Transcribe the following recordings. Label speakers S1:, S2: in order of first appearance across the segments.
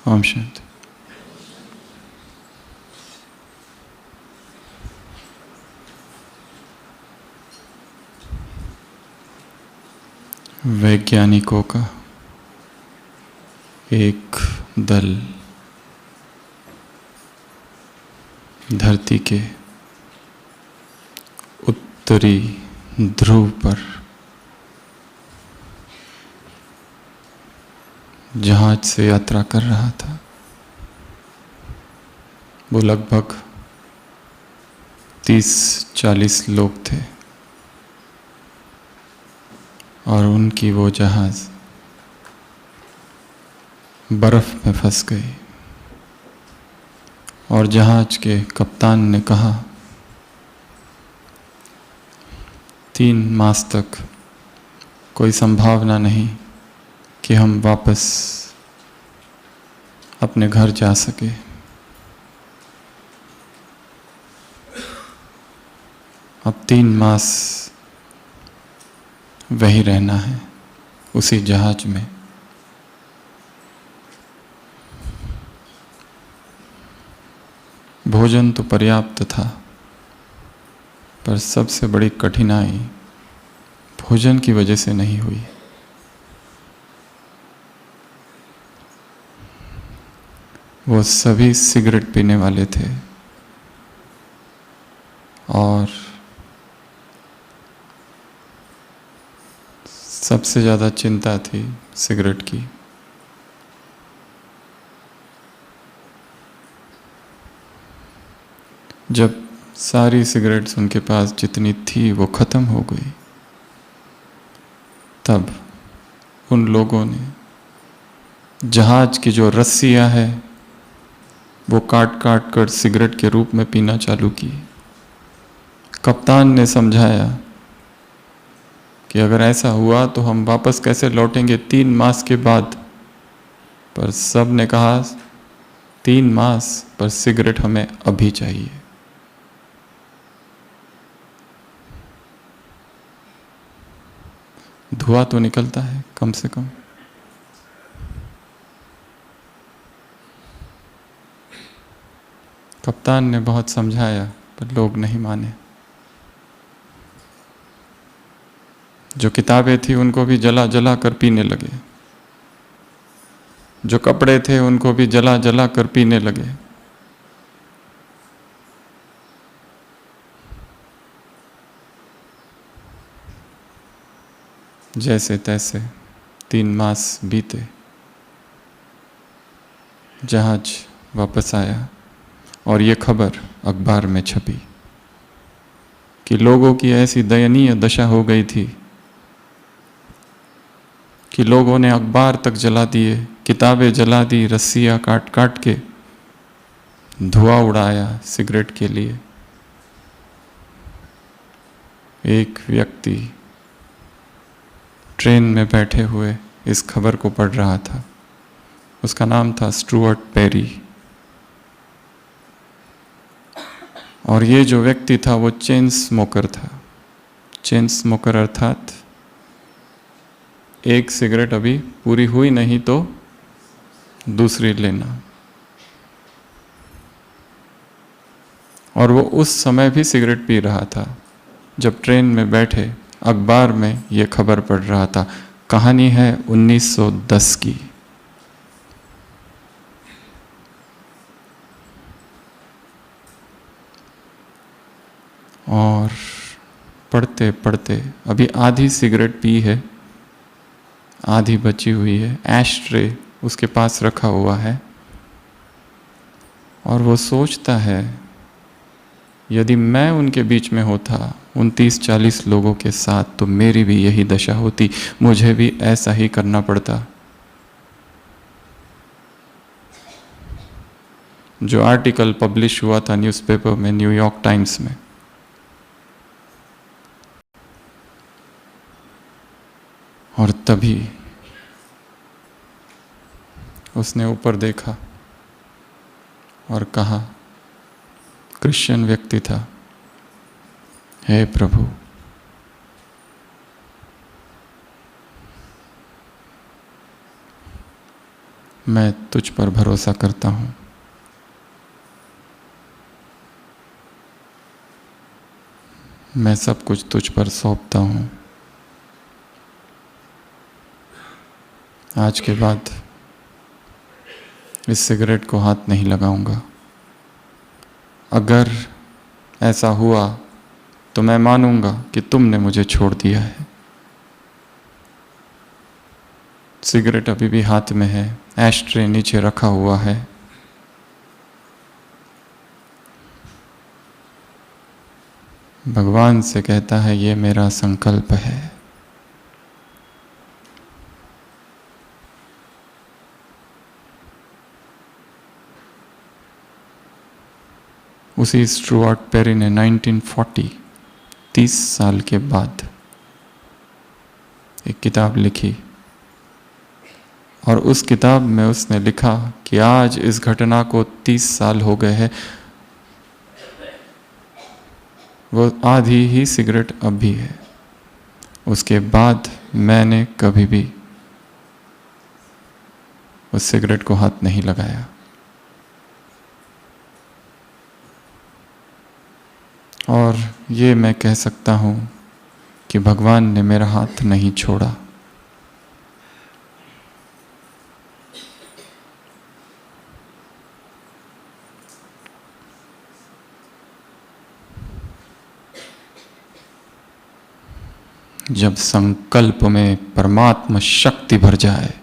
S1: ओम शांति। वैज्ञानिकों का एक दल धरती के उत्तरी ध्रुव पर जहाज से यात्रा कर रहा था। वो लगभग 30-40 लोग थे और उनकी वो जहाज बर्फ में फंस गई और जहाज के कप्तान ने कहा 3 मास तक कोई संभावना नहीं कि हम वापस अपने घर जा सके। अब 3 मास वहीं रहना है उसी जहाज में। भोजन तो पर्याप्त था, पर सबसे बड़ी कठिनाई भोजन की वजह से नहीं हुई। वो सभी सिगरेट पीने वाले थे और सबसे ज़्यादा चिंता थी सिगरेट की। जब सारी सिगरेट्स उनके पास जितनी थी वो ख़त्म हो गई, तब उन लोगों ने जहाज की जो रस्सियाँ हैं वो काट काट कर सिगरेट के रूप में पीना चालू की। कप्तान ने समझाया कि अगर ऐसा हुआ तो हम वापस कैसे लौटेंगे 3 मास के बाद। पर सब ने कहा 3 मास पर सिगरेट हमें अभी चाहिए। धुआं तो निकलता है कम से कम। कप्तान ने बहुत समझाया पर लोग नहीं माने। जो किताबें थी उनको भी जला जला कर पीने लगे, जो कपड़े थे उनको भी जला जला कर पीने लगे। जैसे तैसे 3 मास बीते, जहाज वापस आया और ये खबर अखबार में छपी कि लोगों की ऐसी दयनीय दशा हो गई थी कि लोगों ने अखबार तक जला दिए, किताबें जला दी, रस्सियाँ काट काट के धुआं उड़ाया सिगरेट के लिए। एक व्यक्ति ट्रेन में बैठे हुए इस खबर को पढ़ रहा था। उसका नाम था स्टुअर्ट पेरी और ये जो व्यक्ति था वो चेन स्मोकर था। चेन स्मोकर अर्थात एक सिगरेट अभी पूरी हुई नहीं तो दूसरी लेना। और वो उस समय भी सिगरेट पी रहा था जब ट्रेन में बैठे अखबार में ये खबर पढ़ रहा था। कहानी है 1910 की। और पढ़ते पढ़ते अभी आधी सिगरेट पी है, आधी बची हुई है। ऐश ट्रे उसके पास रखा हुआ है और वो सोचता है यदि मैं उनके बीच में होता, उन 30-40 लोगों के साथ, तो मेरी भी यही दशा होती, मुझे भी ऐसा ही करना पड़ता। जो आर्टिकल पब्लिश हुआ था न्यूज़पेपर में, न्यूयॉर्क टाइम्स में, और तभी उसने ऊपर देखा और कहा, क्रिश्चियन व्यक्ति था, हे प्रभु, मैं तुझ पर भरोसा करता हूँ। मैं सब कुछ तुझ पर सौंपता हूँ। आज के बाद इस सिगरेट को हाथ नहीं लगाऊंगा। अगर ऐसा हुआ तो मैं मानूंगा कि तुमने मुझे छोड़ दिया है। सिगरेट अभी भी हाथ में है, एशट्रे नीचे रखा हुआ है। भगवान से कहता है ये मेरा संकल्प है। उसी स्टुअर्ट पेरी ने 1940 30 साल के बाद एक किताब लिखी और उस किताब में उसने लिखा कि आज इस घटना को 30 साल हो गए हैं, वो आधी ही सिगरेट अब भी है। उसके बाद मैंने कभी भी उस सिगरेट को हाथ नहीं लगाया। और ये मैं कह सकता हूँ कि भगवान ने मेरा हाथ नहीं छोड़ा। जब संकल्प में परमात्मा शक्ति भर जाए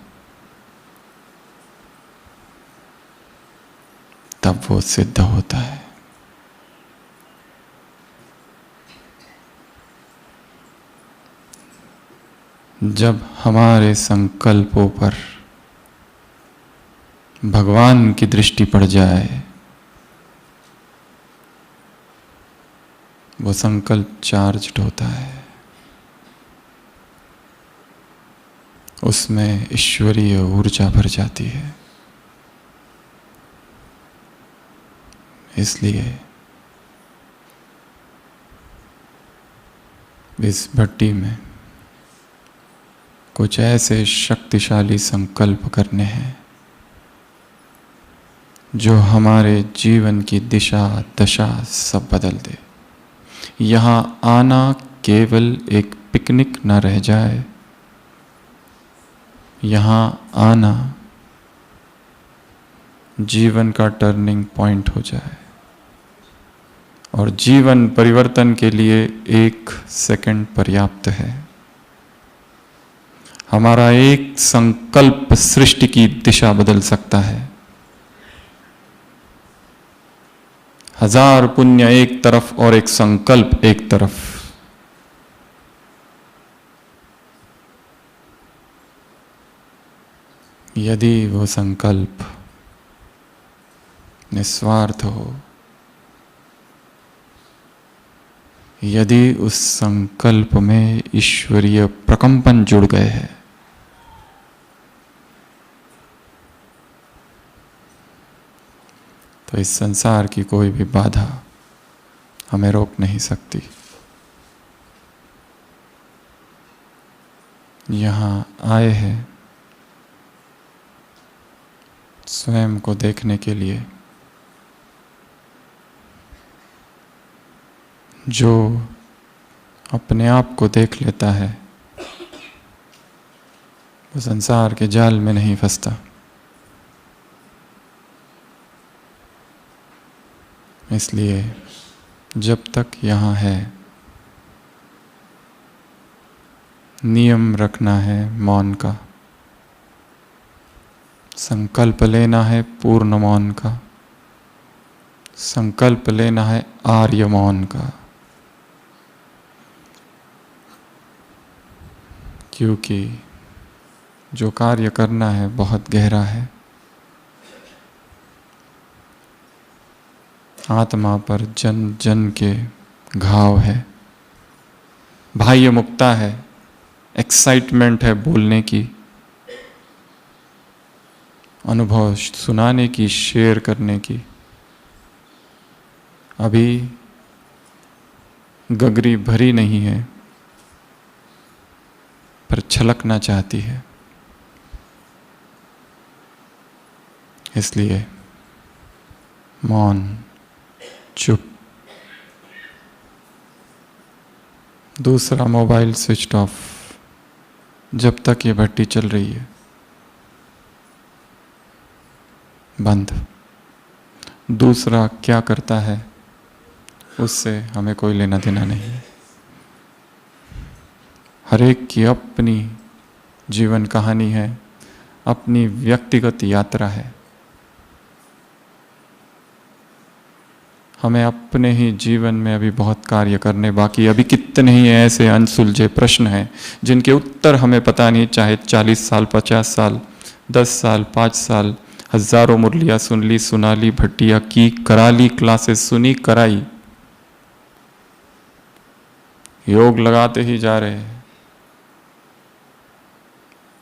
S1: तब वो सिद्ध होता है। जब हमारे संकल्पों पर भगवान की दृष्टि पड़ जाए, वो संकल्प चार्ज्ड होता है, उसमें ईश्वरीय ऊर्जा भर जाती है। इसलिए इस भट्टी में कुछ ऐसे शक्तिशाली संकल्प करने हैं जो हमारे जीवन की दिशा दशा सब बदल दे। यहाँ आना केवल एक पिकनिक न रह जाए, यहाँ आना जीवन का टर्निंग पॉइंट हो जाए और जीवन परिवर्तन के लिए 1 सेकंड पर्याप्त है। हमारा एक संकल्प सृष्टि की दिशा बदल सकता है। 1000 पुण्य एक तरफ और एक संकल्प एक तरफ। यदि वो संकल्प निस्वार्थ हो, यदि उस संकल्प में ईश्वरीय प्रकंपन जुड़ गए हैं, तो इस संसार की कोई भी बाधा हमें रोक नहीं सकती। यहाँ आए हैं स्वयं को देखने के लिए। जो अपने आप को देख लेता है वो संसार के जाल में नहीं फंसता। इसलिए जब तक यहाँ है नियम रखना है मौन का, संकल्प लेना है पूर्ण मौन का, संकल्प लेना है आर्य मौन का। क्योंकि जो कार्य करना है बहुत गहरा है। आत्मा पर जन जन के घाव है, बाह्य मुक्ता है, एक्साइटमेंट है बोलने की, अनुभव सुनाने की, शेयर करने की। अभी गगरी भरी नहीं है पर छलकना चाहती है। इसलिए मौन, चुप। दूसरा, मोबाइल स्विच ऑफ जब तक ये भट्टी चल रही है, बंद। दूसरा क्या करता है उससे हमें कोई लेना देना नहीं है। हर एक की अपनी जीवन कहानी है, अपनी व्यक्तिगत यात्रा है। हमें अपने ही जीवन में अभी बहुत कार्य करने बाकी। अभी कितने ही ऐसे अनसुलझे प्रश्न हैं जिनके उत्तर हमें पता नहीं, चाहे 40 साल, 50 साल, 10 साल, 5 साल, हजारों मुरलियाँ सुन ली, सुना ली, भट्टियाँ की, करा ली, क्लासेस सुनी, कराई, योग लगाते ही जा रहे हैं,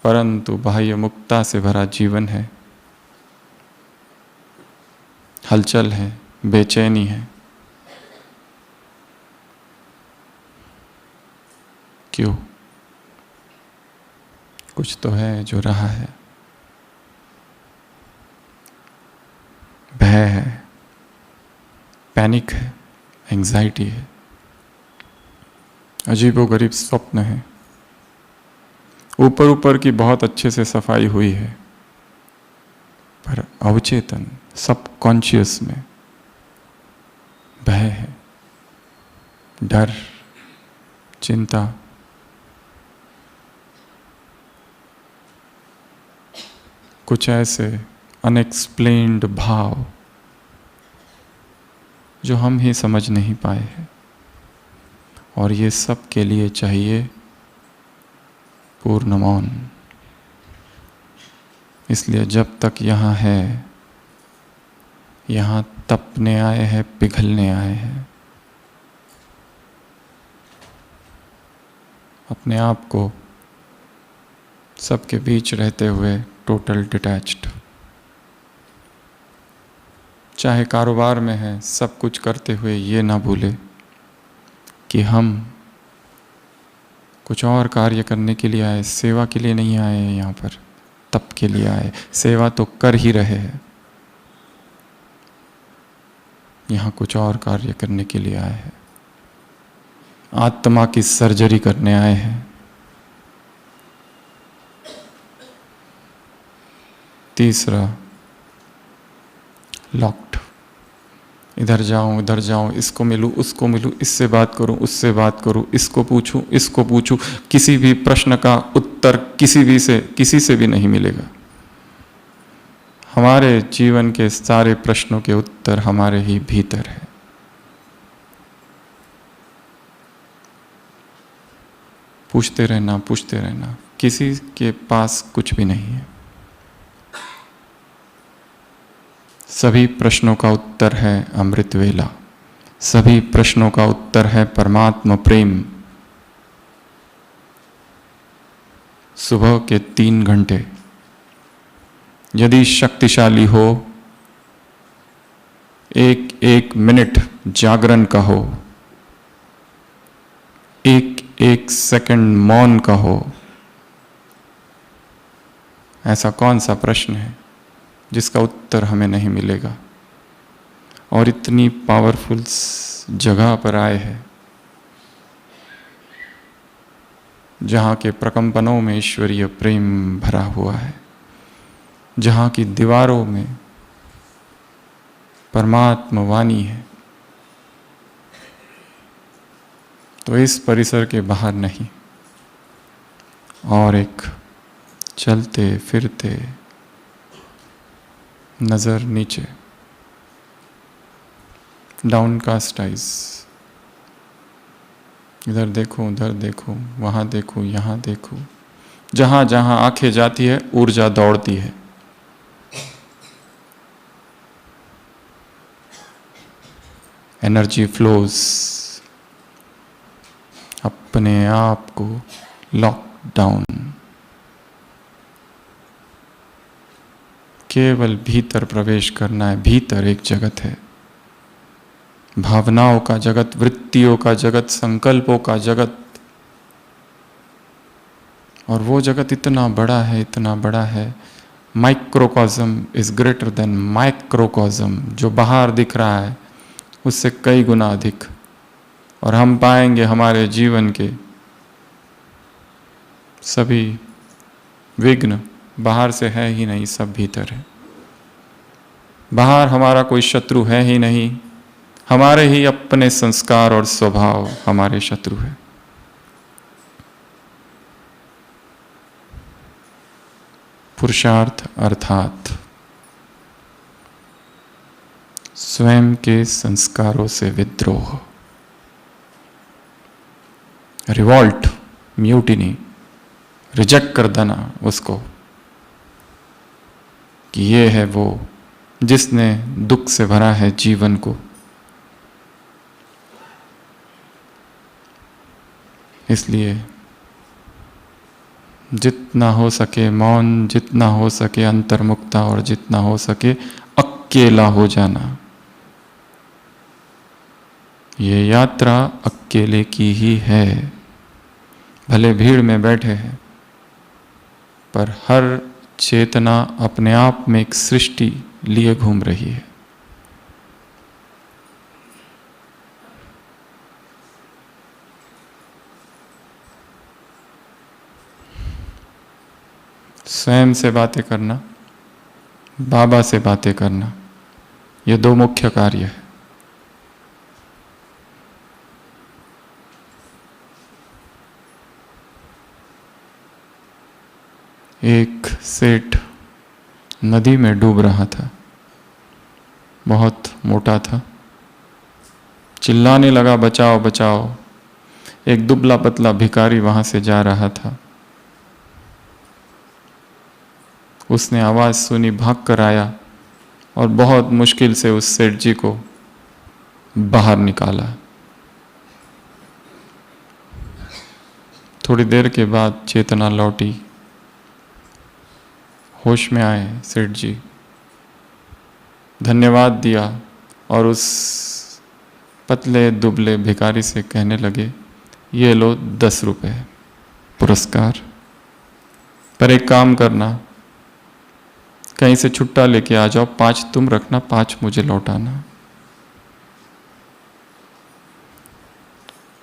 S1: परंतु बाह्य मुक्ता से भरा जीवन है, हलचल है, बेचैनी है। क्यों? कुछ तो है जो रहा है। भय है, पैनिक है, एंजाइटी है, अजीबोगरीब स्वप्न है। ऊपर ऊपर की बहुत अच्छे से सफाई हुई है, पर अवचेतन, सबकॉन्शियस में भय है, डर, चिंता। कुछ ऐसे अनएक्सप्लेन्ड भाव जो हम ही समझ नहीं पाए हैं। और ये सब के लिए चाहिए पूर्ण मौन। इसलिए जब तक यहाँ है, यहाँ तपने आए हैं, पिघलने आए हैं। अपने आप को सबके बीच रहते हुए टोटल डिटैच्ड। चाहे कारोबार में है, सब कुछ करते हुए ये ना भूले कि हम कुछ और कार्य करने के लिए आए, सेवा के लिए नहीं आए हैं। यहाँ पर तप के लिए आए, सेवा तो कर ही रहे हैं, यहाँ कुछ और कार्य करने के लिए आए हैं, आत्मा की सर्जरी करने आए हैं। तीसरा, लॉक्ड। इधर जाऊं, उधर जाऊं, इसको मिलूं, उसको मिलूं, इससे बात करूं, उससे बात करूं, इसको पूछूं, इसको पूछूं। किसी भी प्रश्न का उत्तर किसी से भी नहीं मिलेगा। हमारे जीवन के सारे प्रश्नों के उत्तर हमारे ही भीतर है। पूछते रहना, पूछते रहना, किसी के पास कुछ भी नहीं है। सभी प्रश्नों का उत्तर है अमृत वेला। सभी प्रश्नों का उत्तर है परमात्मा प्रेम। सुबह के 3 घंटे यदि शक्तिशाली हो, एक एक मिनट जागरण का हो, एक एक सेकंड मौन का हो, ऐसा कौन सा प्रश्न है जिसका उत्तर हमें नहीं मिलेगा? और इतनी पावरफुल जगह पर आए हैं जहाँ के प्रकंपनों में ईश्वरीय प्रेम भरा हुआ है, जहाँ की दीवारों में परमात्मा वाणी है। तो इस परिसर के बाहर नहीं, और एक चलते फिरते नजर नीचे, डाउनकास्ट आइज। इधर देखूं, उधर देखूं, वहां देखूं, यहां देखूं। जहां जहां आंखें जाती है, ऊर्जा दौड़ती है। Energy flows. अपने आप को लॉक डाउन। केवल भीतर प्रवेश करना है। भीतर एक जगत है, भावनाओं का जगत, वृत्तियों का जगत, संकल्पों का जगत। और वो जगत इतना बड़ा है, इतना बड़ा है, microcosm is greater than microcosm, जो बाहर दिख रहा है उससे कई गुना अधिक। और हम पाएंगे हमारे जीवन के सभी विघ्न बाहर से है ही नहीं, सब भीतर है। बाहर हमारा कोई शत्रु है ही नहीं, हमारे ही अपने संस्कार और स्वभाव हमारे शत्रु है। पुरुषार्थ अर्थात स्वयं के संस्कारों से विद्रोह, रिवॉल्ट, म्यूटिनी, रिजेक्ट कर देना उसको कि ये है वो जिसने दुख से भरा है जीवन को। इसलिए जितना हो सके मौन, जितना हो सके अंतर्मुक्ता और जितना हो सके अकेला हो जाना। ये यात्रा अकेले की ही है। भले भीड़ में बैठे हैं, पर हर चेतना अपने आप में एक सृष्टि लिए घूम रही है। स्वयं से बातें करना, बाबा से बातें करना, ये दो मुख्य कार्य है। एक सेठ नदी में डूब रहा था, बहुत मोटा था, चिल्लाने लगा बचाओ बचाओ। एक दुबला पतला भिखारी वहां से जा रहा था, उसने आवाज सुनी, भाग कर आया और बहुत मुश्किल से उस सेठ जी को बाहर निकाला। थोड़ी देर के बाद चेतना लौटी, होश में आए सेठ जी, धन्यवाद दिया और उस पतले दुबले भिखारी से कहने लगे, ये लो 10 रुपए पुरस्कार, पर एक काम करना, कहीं से छुट्टा लेके आ जाओ, 5 तुम रखना, 5 मुझे लौटाना।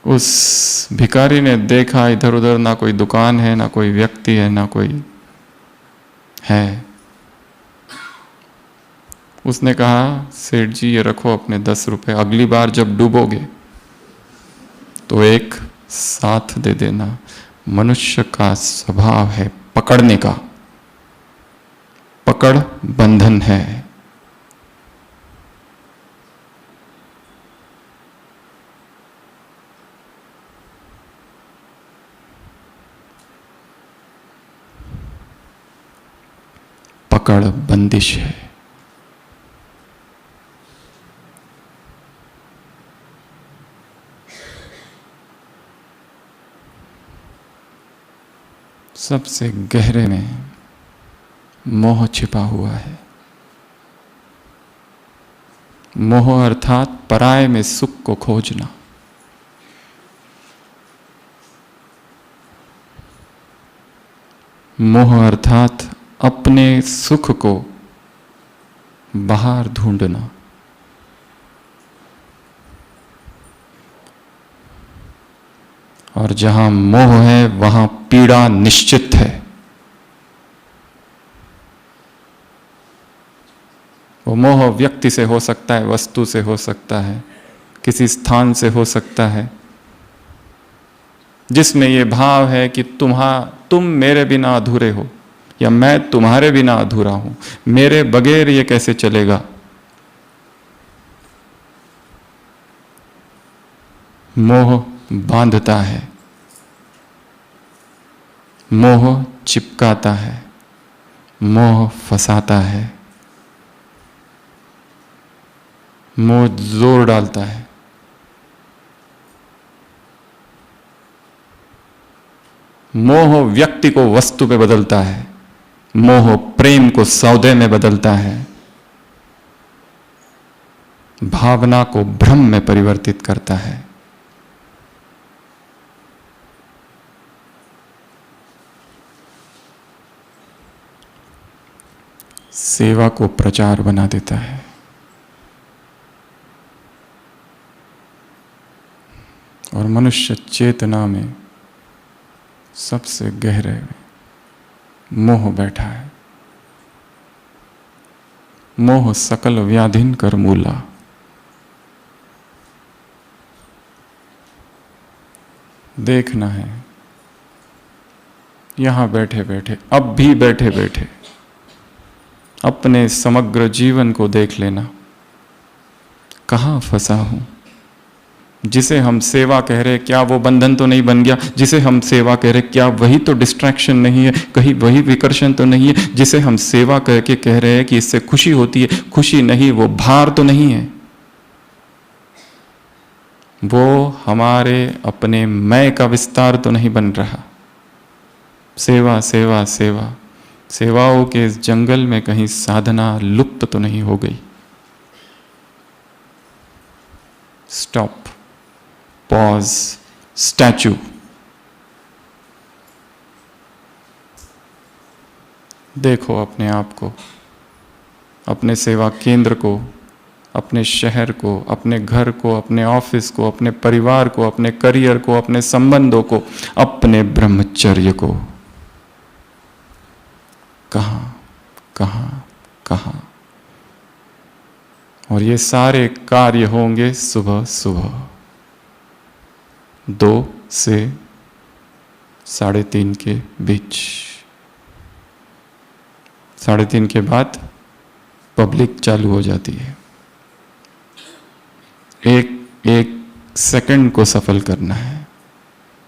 S1: उस भिखारी ने देखा इधर उधर, ना कोई दुकान है, ना कोई व्यक्ति है, ना कोई है। उसने कहा, सेठ जी ये रखो अपने 10 रुपए, अगली बार जब डूबोगे तो एक साथ दे देना। मनुष्य का स्वभाव है पकड़ने का, पकड़ बंधन है। पकड़ बंदिश है। सबसे गहरे में मोह छिपा हुआ है। मोह अर्थात पराये में सुख को खोजना। मोह अर्थात अपने सुख को बाहर ढूंढना। और जहां मोह है वहां पीड़ा निश्चित है। वो मोह व्यक्ति से हो सकता है, वस्तु से हो सकता है, किसी स्थान से हो सकता है, जिसमें ये भाव है कि तुम मेरे बिना अधूरे हो या मैं तुम्हारे बिना अधूरा हूं, मेरे बगैर ये कैसे चलेगा। मोह बांधता है, मोह चिपकाता है, मोह फंसाता है, मोह जोर डालता है। मोह व्यक्ति को वस्तु पे बदलता है, मोह प्रेम को सौदे में बदलता है, भावना को भ्रम में परिवर्तित करता है। सेवा को प्रचार बना देता है। और मनुष्य चेतना में सबसे गहरे में मोह बैठा है। मोह सकल व्याधिन कर मूला। देखना है यहां बैठे बैठे, अब भी बैठे बैठे अपने समग्र जीवन को देख लेना, कहां फंसा हूं। जिसे हम सेवा कह रहे, क्या वो बंधन तो नहीं बन गया? जिसे हम सेवा कह रहे, क्या वही तो डिस्ट्रैक्शन नहीं है? कहीं वही विकर्षण तो नहीं है? जिसे हम सेवा कह के कह रहे हैं कि इससे खुशी होती है, खुशी नहीं, वो भार तो नहीं है? वो हमारे अपने मैं का विस्तार तो नहीं बन रहा? सेवा सेवा सेवा, सेवाओं के इस जंगल में कहीं साधना लुप्त तो नहीं हो गई? Stop, pause, statue. देखो अपने आप को, अपने सेवा केंद्र को, अपने शहर को, अपने घर को, अपने ऑफिस को, अपने परिवार को, अपने करियर को, अपने संबंधों को, अपने ब्रह्मचर्य को। कहां कहां कहां? और ये सारे कार्य होंगे सुबह सुबह 2 से 3:30 के बीच। 3:30 के बाद पब्लिक चालू हो जाती है। एक एक सेकंड को सफल करना है।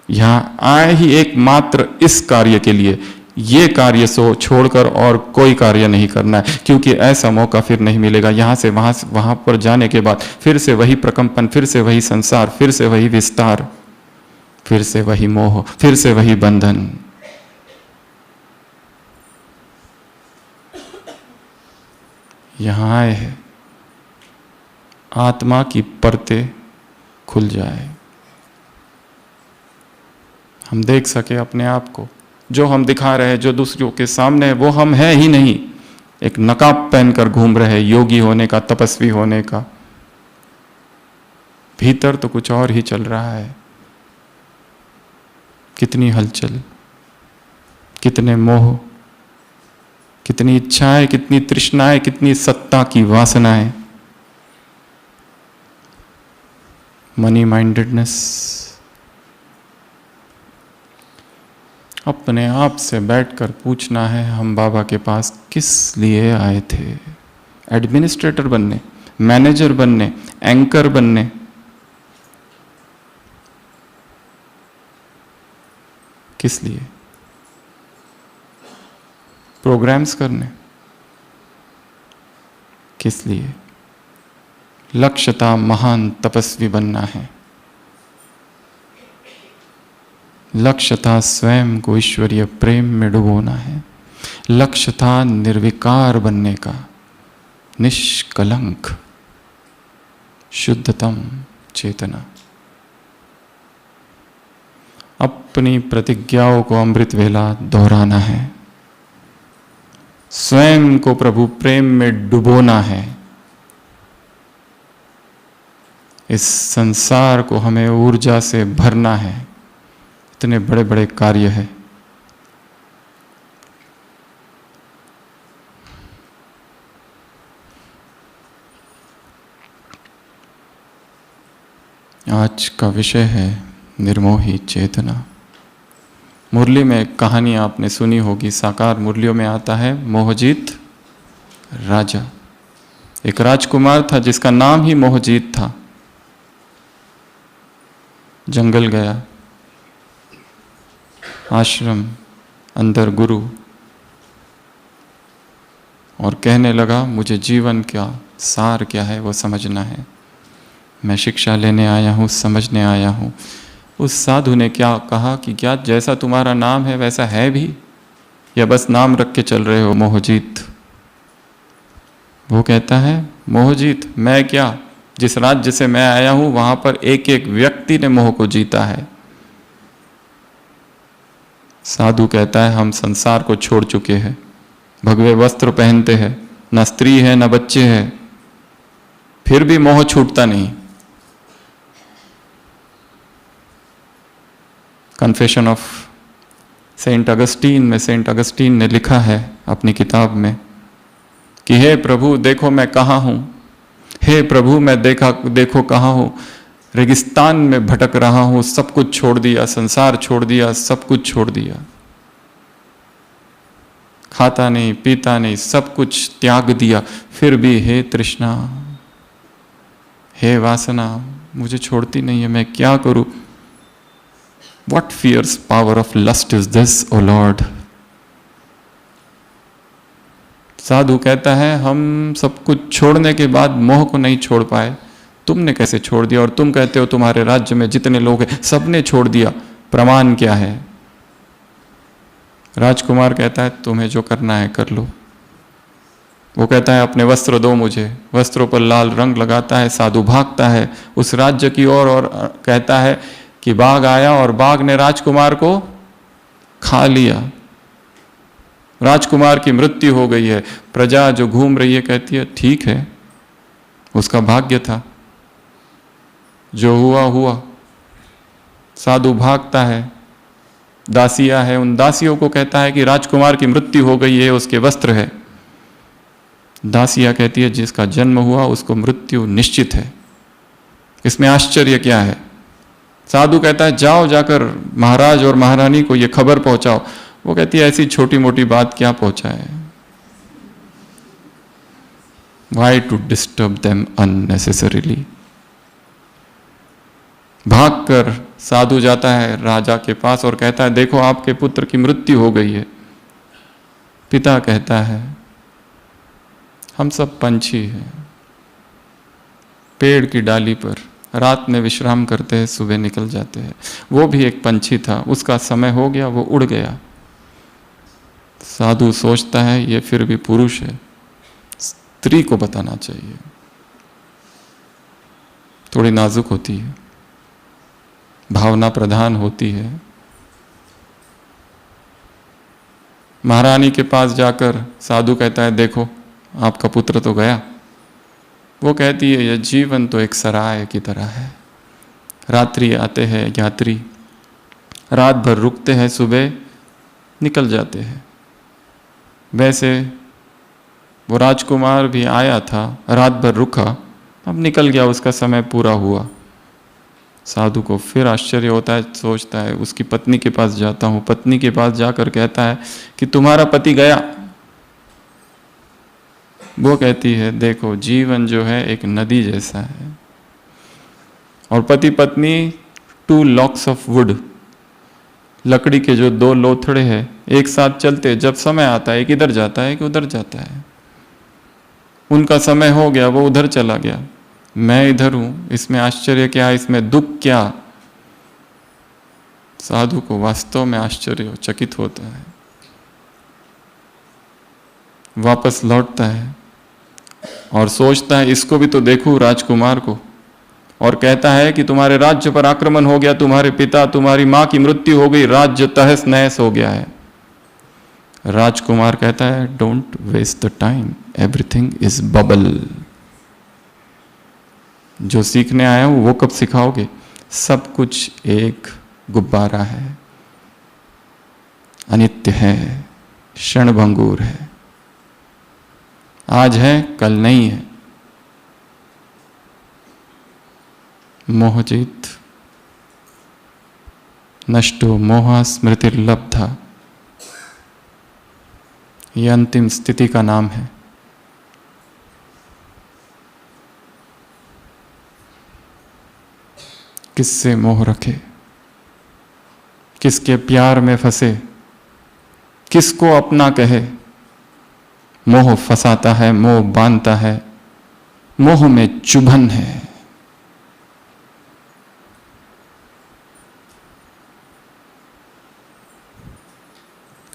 S1: यहां आए ही एकमात्र इस कार्य के लिए, ये कार्य सो छोड़कर और कोई कार्य नहीं करना है, क्योंकि ऐसा मौका फिर नहीं मिलेगा। यहां से वहां पर जाने के बाद फिर से वही प्रकंपन, फिर से वही संसार, फिर से वही विस्तार, फिर से वही मोह, फिर से वही बंधन। यहां आए हैं आत्मा की परतें खुल जाए, हम देख सके अपने आप को। जो हम दिखा रहे हैं, जो दूसरों के सामने है, वो हम है ही नहीं। एक नकाब पहनकर घूम रहे, योगी होने का, तपस्वी होने का। भीतर तो कुछ और ही चल रहा है। कितनी हलचल, कितने मोह, कितनी इच्छाएं, कितनी तृष्णाएं, कितनी सत्ता की वासनाएं, मनी माइंडेडनेस। अपने आप से बैठकर पूछना है, हम बाबा के पास किस लिए आए थे? एडमिनिस्ट्रेटर बनने, मैनेजर बनने, एंकर बनने? किस लिए? प्रोग्राम्स करने? किस लिए? लक्ष्य था महान तपस्वी बनना है। लक्ष्य था स्वयं को ईश्वरीय प्रेम में डुबोना है। लक्ष्य था निर्विकार बनने का, निष्कलंक, शुद्धतम चेतना। अपनी प्रतिज्ञाओं को अमृत वेला दोहराना है। स्वयं को प्रभु प्रेम में डुबोना है। इस संसार को हमें ऊर्जा से भरना है। इतने बड़े बड़े कार्य है। आज का विषय है निर्मोही चेतना। मुरली में एक कहानी आपने सुनी होगी, साकार मुरलियों में आता है मोहजीत राजा। एक राजकुमार था जिसका नाम ही मोहजीत था। जंगल गया, आश्रम, अंदर गुरु, और कहने लगा मुझे जीवन का सार क्या है वो समझना है। मैं शिक्षा लेने आया हूँ, समझने आया हूँ। उस साधु ने क्या कहा कि क्या जैसा तुम्हारा नाम है वैसा है भी, या बस नाम रख के चल रहे हो मोहजीत? वो कहता है मोहजीत मैं क्या, जिस राज्य से मैं आया हूँ वहां पर एक एक व्यक्ति ने मोह को जीता है। साधु कहता है हम संसार को छोड़ चुके हैं, भगवे वस्त्र पहनते हैं, ना स्त्री है ना बच्चे हैं, फिर भी मोह छूटता नहीं। कन्फेशन ऑफ सेंट अगस्टीन में सेंट अगस्टीन ने लिखा है अपनी किताब में कि हे प्रभु देखो मैं कहाँ हूँ, हे प्रभु मैं देखो कहाँ हूँ, रेगिस्तान में भटक रहा हूँ, सब कुछ छोड़ दिया, संसार छोड़ दिया, सब कुछ छोड़ दिया, खाता नहीं पीता नहीं, सब कुछ त्याग दिया, फिर भी हे तृष्णा, हे वासना मुझे छोड़ती नहीं है, मैं क्या करूँ। What fierce power of lust is this, O Lord? साधु कहता है हम सब कुछ छोड़ने के बाद मोह को नहीं छोड़ पाए, तुमने कैसे छोड़ दिया? और तुम कहते हो तुम्हारे राज्य में जितने लोग हैं सबने छोड़ दिया, प्रमाण क्या है? राजकुमार कहता है तुम्हें जो करना है कर लो। वो कहता है अपने वस्त्र दो मुझे, वस्त्रों पर लाल रंग लगाता है, साधु भागता है उस राज्य की ओर और कहता है कि बाघ आया और बाघ ने राजकुमार को खा लिया, राजकुमार की मृत्यु हो गई है। प्रजा जो घूम रही है कहती है ठीक है, उसका भाग्य था, जो हुआ हुआ। साधु भागता है, दासियां है, उन दासियों को कहता है कि राजकुमार की मृत्यु हो गई है, उसके वस्त्र है। दासियां कहती है जिसका जन्म हुआ उसको मृत्यु निश्चित है, इसमें आश्चर्य क्या है? साधु कहता है जाओ जाकर महाराज और महारानी को ये खबर पहुंचाओ। वो कहती है ऐसी छोटी मोटी बात क्या पहुंचाए, why to disturb them unnecessarily. भागकर साधु जाता है राजा के पास और कहता है देखो आपके पुत्र की मृत्यु हो गई है। पिता कहता है हम सब पंछी हैं, पेड़ की डाली पर रात में विश्राम करते हैं, सुबह निकल जाते हैं। वो भी एक पंछी था, उसका समय हो गया, वो उड़ गया। साधु सोचता है ये फिर भी पुरुष है, स्त्री को बताना चाहिए, थोड़ी नाजुक होती है, भावना प्रधान होती है। महारानी के पास जाकर साधु कहता है देखो आपका पुत्र तो गया। वो कहती है यह जीवन तो एक सराय की तरह है, रात्रि आते हैं यात्री, रात भर रुकते हैं, सुबह निकल जाते हैं। वैसे वो राजकुमार भी आया था, रात भर रुका, अब निकल गया, उसका समय पूरा हुआ। साधु को फिर आश्चर्य होता है, सोचता है उसकी पत्नी के पास जाता हूँ। पत्नी के पास जाकर कहता है कि तुम्हारा पति गया। वो कहती है देखो जीवन जो है एक नदी जैसा है, और पति पत्नी टू लॉक्स ऑफ वुड, लकड़ी के जो दो लोथड़े हैं एक साथ चलते, जब समय आता है एक इधर जाता है एक उधर जाता है। उनका समय हो गया, वो उधर चला गया, मैं इधर हूं, इसमें आश्चर्य क्या, इसमें दुख क्या? साधु को वास्तव में आश्चर्य चकित होता है। वापस लौटता है और सोचता है इसको भी तो देखूं, राजकुमार को, और कहता है कि तुम्हारे राज्य पर आक्रमण हो गया, तुम्हारे पिता तुम्हारी मां की मृत्यु हो गई, राज्य तहस नहस हो गया है। राजकुमार कहता है don't waste the time, everything is bubble. जो सीखने आया हूं वो कब सिखाओगे? सब कुछ एक गुब्बारा है, अनित्य है, क्षणभंगुर है, आज है कल नहीं है। मोहजित नष्टो मोहा स्मृतिर्लब्धा, यह अंतिम स्थिति का नाम है। किससे मोह रखे, किसके प्यार में फंसे, किसको अपना कहे। मोह फंसाता है, मोह बांधता है, मोह में चुभन है।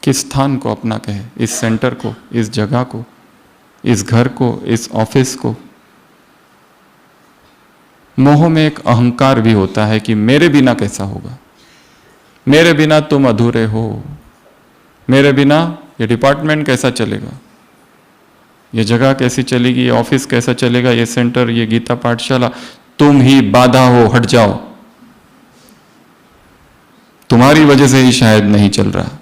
S1: किस स्थान को अपना कहे, इस सेंटर को, इस जगह को, इस घर को, इस ऑफिस को। मोह में एक अहंकार भी होता है कि मेरे बिना कैसा होगा, मेरे बिना तुम अधूरे हो, मेरे बिना ये डिपार्टमेंट कैसा चलेगा। ये जगह कैसी चलेगी, ये ऑफिस कैसा चलेगा, ये सेंटर, ये गीता पाठशाला, तुम ही बाधा हो, हट जाओ। तुम्हारी वजह से ही शायद नहीं चल रहा।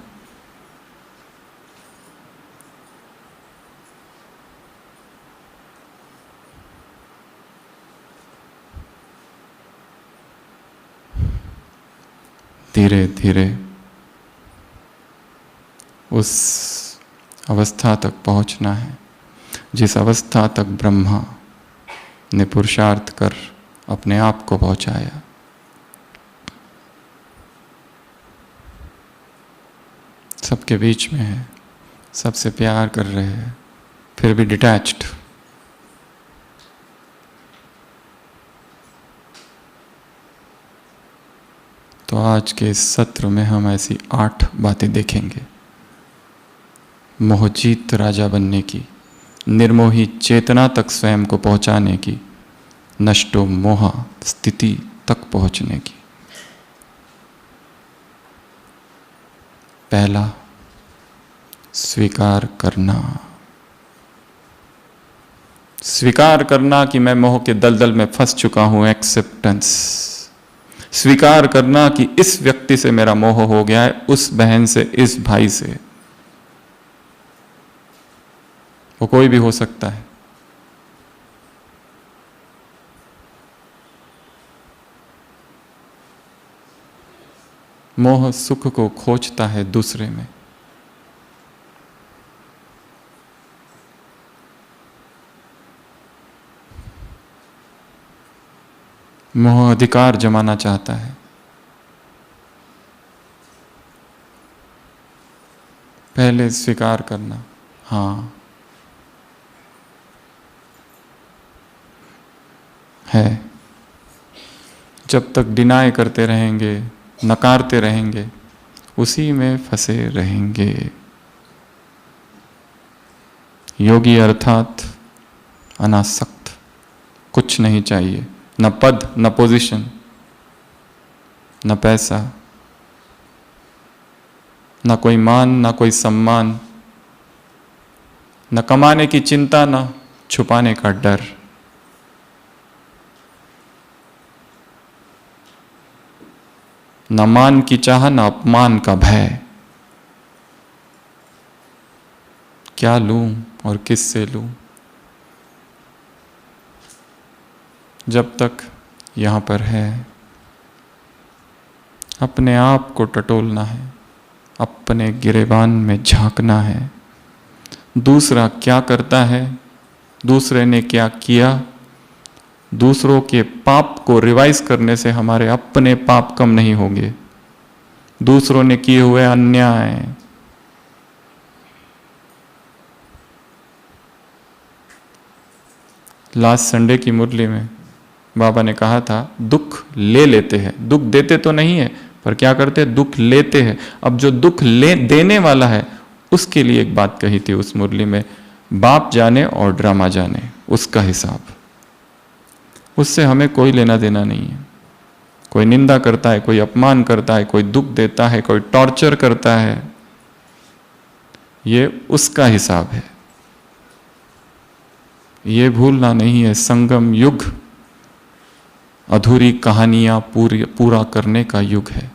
S1: धीरे धीरे उस अवस्था तक पहुंचना है जिस अवस्था तक ब्रह्मा ने पुरुषार्थ कर अपने आप को पहुंचाया। सबके बीच में है, सबसे प्यार कर रहे हैं, फिर भी डिटैच्ड। तो आज के इस सत्र में हम ऐसी 8 बातें देखेंगे। मोहजीत राजा बनने की, निर्मोही चेतना तक स्वयं को पहुंचाने की, नष्टो मोहा स्थिति तक पहुंचने की। पहला, स्वीकार करना। स्वीकार करना कि मैं मोह के दलदल में फंस चुका हूं, एक्सेप्टेंस। स्वीकार करना कि इस व्यक्ति से मेरा मोह हो गया है, उस बहन से, इस भाई से, वो कोई भी हो सकता है। मोह सुख को खोजता है दूसरे में। मोह अधिकार जमाना चाहता है। पहले स्वीकार करना, हाँ है। जब तक डिनाई करते रहेंगे, नकारते रहेंगे, उसी में फंसे रहेंगे। योगी अर्थात अनासक्त, कुछ नहीं चाहिए, न पद, न पोजीशन, न पैसा, न कोई मान, न कोई सम्मान, न कमाने की चिंता, न छुपाने का डर। न मान की चाह, न अपमान का भय। क्या लूं और किससे लूं। जब तक यहां पर है, अपने आप को टटोलना है, अपने गिरेबान में झांकना है। दूसरा क्या करता है, दूसरे ने क्या किया, दूसरों के पाप को रिवाइज करने से हमारे अपने पाप कम नहीं होंगे। दूसरों ने किए हुए अन्याय, लास्ट संडे की मुरली में बाबा ने कहा था, दुख ले लेते हैं, दुख देते तो नहीं है, पर क्या करते, दुख लेते हैं। अब जो दुख ले देने वाला है, उसके लिए एक बात कही थी उस मुरली में, बाप जाने और ड्रामा जाने, उसका हिसाब। उससे हमें कोई लेना देना नहीं है। कोई निंदा करता है, कोई अपमान करता है, कोई दुख देता है, कोई टॉर्चर करता है, ये उसका हिसाब है। ये भूलना नहीं है, संगम युग अधूरी कहानियां पूरा करने का युग है।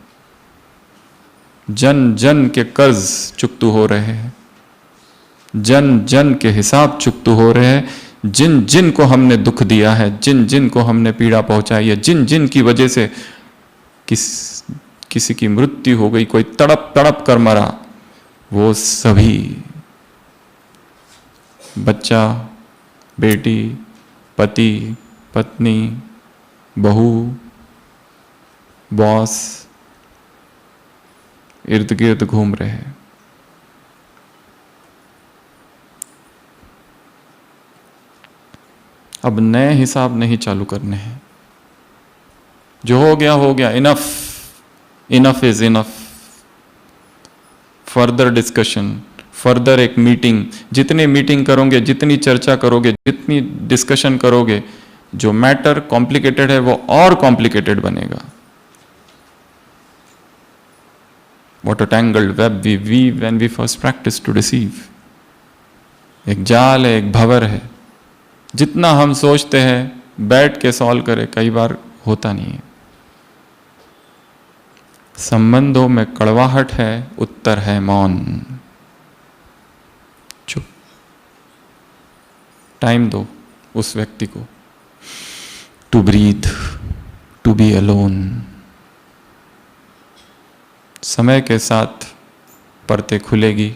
S1: जन जन के कर्ज चुकतू हो रहे हैं, जन जन के हिसाब चुकतू हो रहे हैं। जिन जिन को हमने दुख दिया है, जिन जिन को हमने पीड़ा पहुंचाई है, जिन जिन की वजह से किसी की मृत्यु हो गई, कोई तड़प तड़प कर मरा, वो सभी बच्चा, बेटी, पति, पत्नी, बहू, बॉस इर्द गिर्द घूम रहे हैं। अब नए हिसाब नहीं चालू करने हैं। जो हो गया, enough, enough is enough. Further discussion, further एक मीटिंग, जितनी मीटिंग करोगे, जितनी चर्चा करोगे, जितनी डिस्कशन करोगे, जो मैटर कॉम्प्लिकेटेड है वो और कॉम्प्लिकेटेड बनेगा। What a tangled web we weave when we first practice to deceive. एक जाल है, एक भंवर है। जितना हम सोचते हैं बैठ के सॉल्व करें, कई बार होता नहीं है। संबंधों में कड़वाहट है, उत्तर है मौन। चुप। टाइम दो उस व्यक्ति को, to breathe, to be alone. समय के साथ परतें खुलेगी,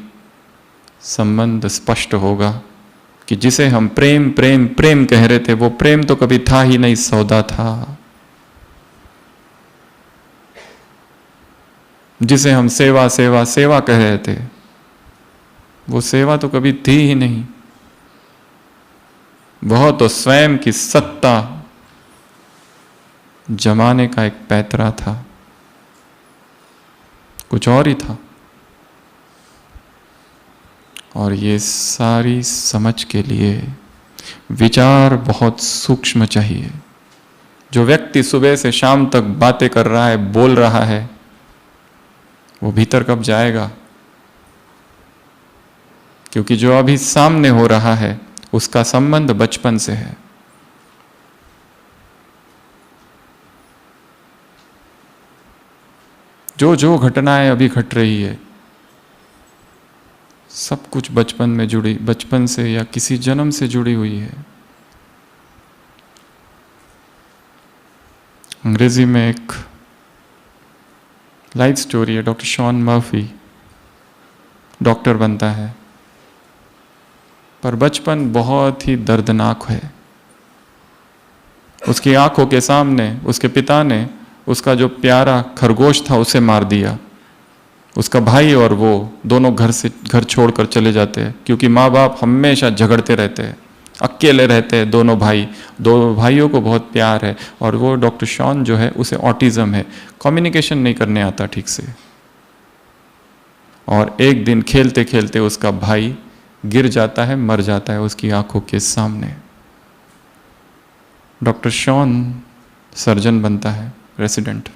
S1: संबंध स्पष्ट होगा कि जिसे हम प्रेम प्रेम प्रेम कह रहे थे, वो प्रेम तो कभी था ही नहीं, सौदा था। जिसे हम सेवा सेवा सेवा कह रहे थे, वो सेवा तो कभी थी ही नहीं। वह तो स्वयं की सत्ता जमाने का एक पैतरा था, कुछ और ही था। और ये सारी समझ के लिए विचार बहुत सूक्ष्म चाहिए। जो व्यक्ति सुबह से शाम तक बातें कर रहा है, बोल रहा है, वो भीतर कब जाएगा? क्योंकि जो अभी सामने हो रहा है उसका संबंध बचपन से है। जो जो घटनाएं अभी घट रही है, सब कुछ बचपन में जुड़ी, बचपन से या किसी जन्म से जुड़ी हुई है। अंग्रेजी में एक लाइफ स्टोरी है। डॉक्टर शॉन मर्फी डॉक्टर बनता है, पर बचपन बहुत ही दर्दनाक है। उसकी आंखों के सामने उसके पिता ने उसका जो प्यारा खरगोश था उसे मार दिया। उसका भाई और वो दोनों घर छोड़कर चले जाते हैं, क्योंकि माँ बाप हमेशा झगड़ते रहते हैं, अकेले रहते हैं दोनों भाई। दो भाइयों को बहुत प्यार है, और वो डॉक्टर शॉन जो है उसे ऑटिज्म है, कम्युनिकेशन नहीं करने आता ठीक से। और एक दिन खेलते खेलते उसका भाई गिर जाता है, मर जाता है उसकी आंखों के सामने। डॉक्टर शॉन सर्जन बनता है, रेसिडेंट।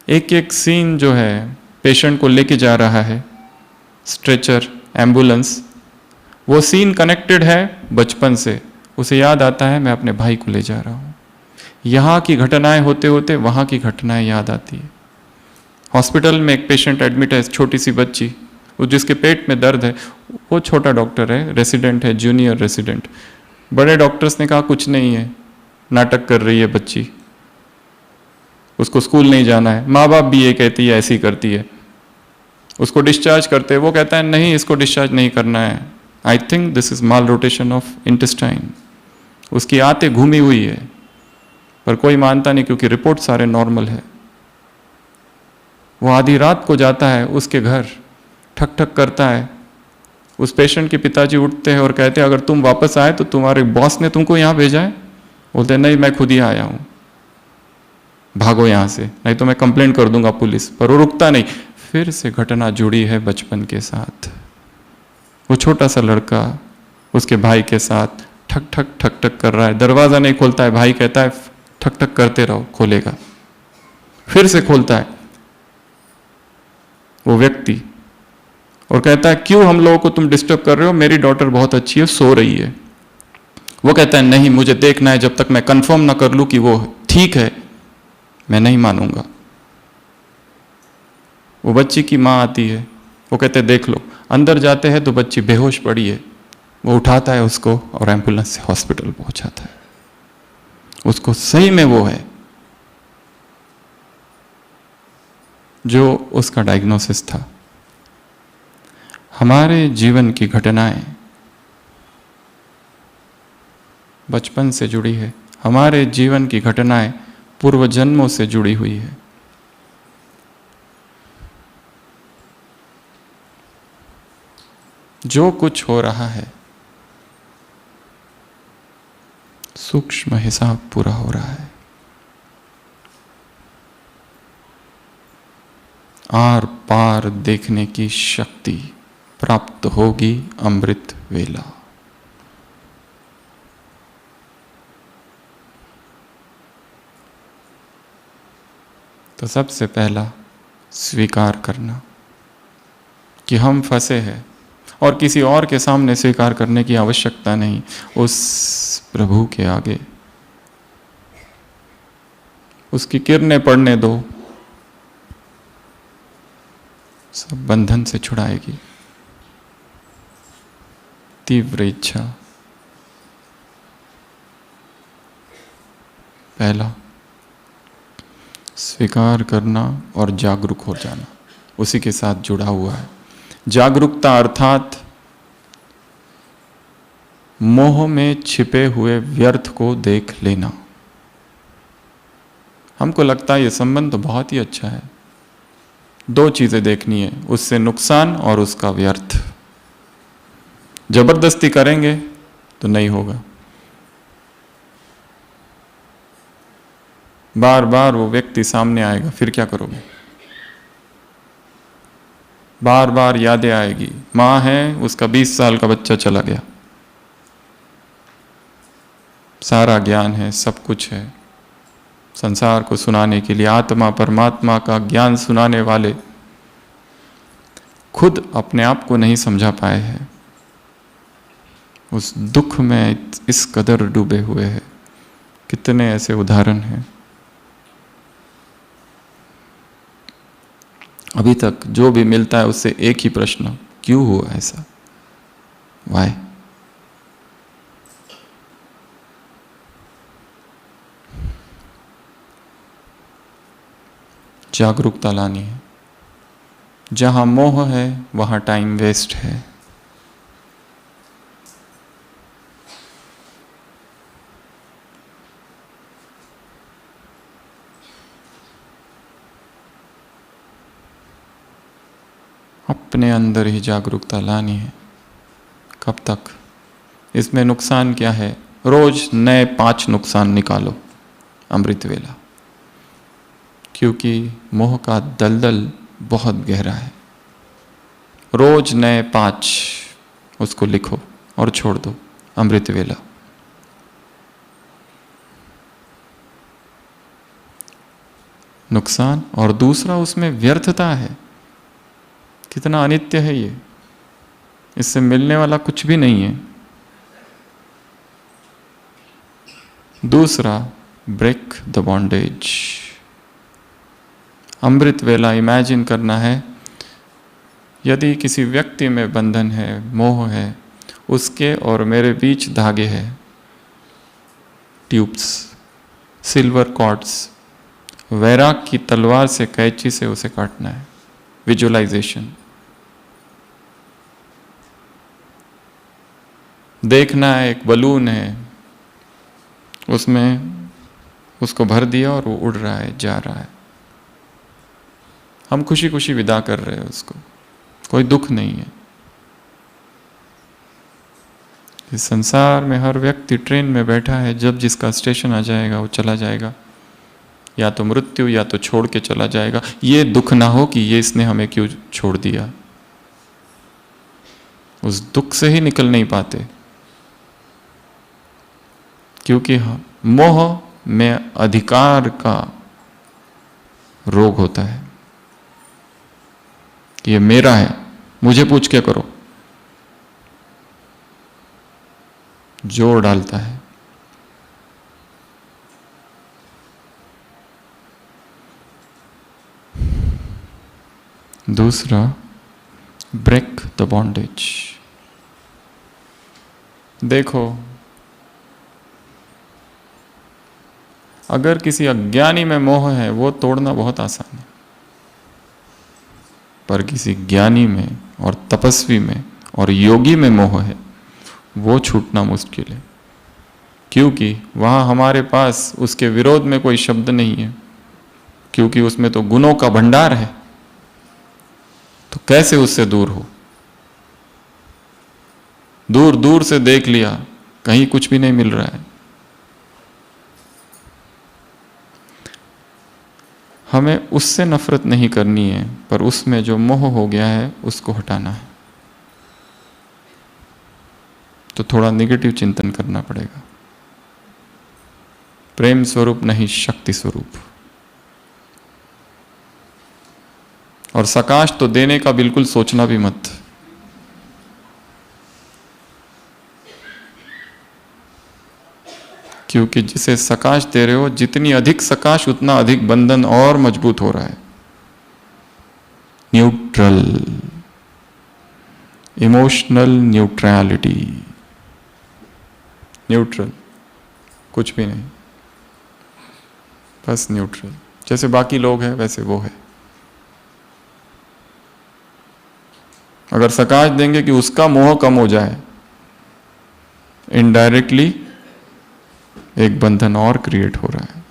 S1: एक एक सीन जो है, पेशेंट को लेके जा रहा है, स्ट्रेचर, एम्बुलेंस, वो सीन कनेक्टेड है बचपन से। उसे याद आता है मैं अपने भाई को ले जा रहा हूँ। यहाँ की घटनाएं होते होते वहाँ की घटनाएं याद आती है। हॉस्पिटल में एक पेशेंट एडमिट है, छोटी सी बच्ची, वो जिसके पेट में दर्द है। वो छोटा डॉक्टर है, रेसिडेंट है, जूनियर रेसिडेंट। बड़े डॉक्टर्स ने कहा कुछ नहीं है, नाटक कर रही है बच्ची, उसको स्कूल नहीं जाना है। माँ बाप भी ये कहती है, ऐसी करती है। उसको डिस्चार्ज करते हैं, वो कहता है नहीं, इसको डिस्चार्ज नहीं करना है, I think this is mall rotation of intestine. उसकी आंतें घूमी हुई है, पर कोई मानता नहीं क्योंकि रिपोर्ट सारे नॉर्मल है। वो आधी रात को जाता है उसके घर, ठक ठक करता है। उस पेशेंट के पिताजी उठते हैं और कहते हैं अगर तुम वापस आए तो तुम्हारे बॉस ने तुमको यहाँ भेजा है? बोलते हैं नहीं, मैं खुद ही आया हूँ, भागो यहाँ से नहीं तो मैं कंप्लेंट कर दूंगा पुलिस। पर वो रुकता नहीं। फिर से घटना जुड़ी है बचपन के साथ। वो छोटा सा लड़का उसके भाई के साथ ठक ठक ठक ठक कर रहा है, दरवाजा नहीं खोलता है। भाई कहता है ठक ठक करते रहो, खोलेगा। फिर से खोलता है वो व्यक्ति और कहता है क्यों हम लोगों को तुम डिस्टर्ब कर रहे हो, मेरी डॉटर बहुत अच्छी है, सो रही है। वो कहता है नहीं, मुझे देखना है, जब तक मैं कंफर्म ना कर लूं कि वो ठीक है मैं नहीं मानूंगा। वो बच्ची की माँ आती है, वो कहते हैं देख लो। अंदर जाते हैं तो बच्ची बेहोश पड़ी है। वो उठाता है उसको और एम्बुलेंस से हॉस्पिटल पहुंचाता है। उसको सही में वो है जो उसका डायग्नोसिस था। हमारे जीवन की घटनाएं बचपन से जुड़ी है। हमारे जीवन की घटनाएं पूर्व जन्मों से जुड़ी हुई है। जो कुछ हो रहा है सूक्ष्म हिसाब पूरा हो रहा है। आर पार देखने की शक्ति प्राप्त होगी अमृत वेला। तो सबसे पहला स्वीकार करना, कि हम फंसे हैं और किसी और के सामने स्वीकार करने की आवश्यकता नहीं। उस प्रभु के आगे उसकी किरणें पड़ने दो, सब बंधन से छुड़ाएगी। तीव्र इच्छा, पहला स्वीकार करना और जागरूक हो जाना उसी के साथ जुड़ा हुआ है। जागरूकता अर्थात मोह में छिपे हुए व्यर्थ को देख लेना। हमको लगता है ये संबंध तो बहुत ही अच्छा है, दो चीजें देखनी है, उससे नुकसान और उसका व्यर्थ। जबरदस्ती करेंगे तो नहीं होगा। बार बार वो व्यक्ति सामने आएगा, फिर क्या करोगे? बार बार यादें आएगी। माँ है, उसका 20 साल का बच्चा चला गया, सारा ज्ञान है, सब कुछ है, संसार को सुनाने के लिए आत्मा परमात्मा का ज्ञान सुनाने वाले खुद अपने आप को नहीं समझा पाए हैं, उस दुख में इस कदर डूबे हुए हैं। कितने ऐसे उदाहरण हैं। अभी तक जो भी मिलता है उससे एक ही प्रश्न, क्यों हुआ ऐसा? वाई? जागरूकता लानी है। जहां मोह है वहां टाइम वेस्ट है। अपने अंदर ही जागरूकता लानी है। कब तक? इसमें नुकसान क्या है? रोज नए 5 नुकसान निकालो अमृत वेला, क्योंकि मोह का दलदल बहुत गहरा है। रोज नए 5 उसको लिखो और छोड़ दो अमृत वेला। नुकसान, और दूसरा उसमें व्यर्थता है। कितना अनित्य है ये, इससे मिलने वाला कुछ भी नहीं है। दूसरा, ब्रेक द बॉन्डेज। अमृत वेला इमेजिन करना है, यदि किसी व्यक्ति में बंधन है, मोह है, उसके और मेरे बीच धागे हैं, ट्यूब्स, सिल्वर कॉर्ड्स, वैराग की तलवार से, कैंची से उसे काटना है। विजुअलाइजेशन, देखना है एक बलून है, उसमें उसको भर दिया और वो उड़ रहा है, जा रहा है, हम खुशी खुशी विदा कर रहे हैं उसको, कोई दुख नहीं है। इस संसार में हर व्यक्ति ट्रेन में बैठा है, जब जिसका स्टेशन आ जाएगा वो चला जाएगा, या तो मृत्यु या तो छोड़ के चला जाएगा। ये दुख ना हो कि ये इसने हमें क्यों छोड़ दिया, उस दुख से ही निकल नहीं पाते, क्योंकि मोह में अधिकार का रोग होता है कि ये मेरा है, मुझे पूछ के करो, जोर डालता है। दूसरा, ब्रेक द बॉन्डेज। देखो, अगर किसी अज्ञानी में मोह है वो तोड़ना बहुत आसान है, पर किसी ज्ञानी में और तपस्वी में और योगी में मोह है वो छूटना मुश्किल है, क्योंकि वहाँ हमारे पास उसके विरोध में कोई शब्द नहीं है, क्योंकि उसमें तो गुणों का भंडार है। तो कैसे उससे दूर हो? दूर दूर से देख लिया, कहीं कुछ भी नहीं मिल रहा है। हमें उससे नफरत नहीं करनी है, पर उसमें जो मोह हो गया है उसको हटाना है। तो थोड़ा निगेटिव चिंतन करना पड़ेगा। प्रेम स्वरूप नहीं, शक्ति स्वरूप। और सकाश तो देने का बिल्कुल सोचना भी मत। क्योंकि जिसे सकाश दे रहे हो, जितनी अधिक सकाश उतना अधिक बंधन और मजबूत हो रहा है। न्यूट्रल, इमोशनल न्यूट्रलिटी, न्यूट्रल, कुछ भी नहीं, बस न्यूट्रल। जैसे बाकी लोग हैं वैसे वो है। अगर सकाश देंगे कि उसका मोह कम हो जाए, इनडायरेक्टली एक बंधन और क्रिएट हो रहा है।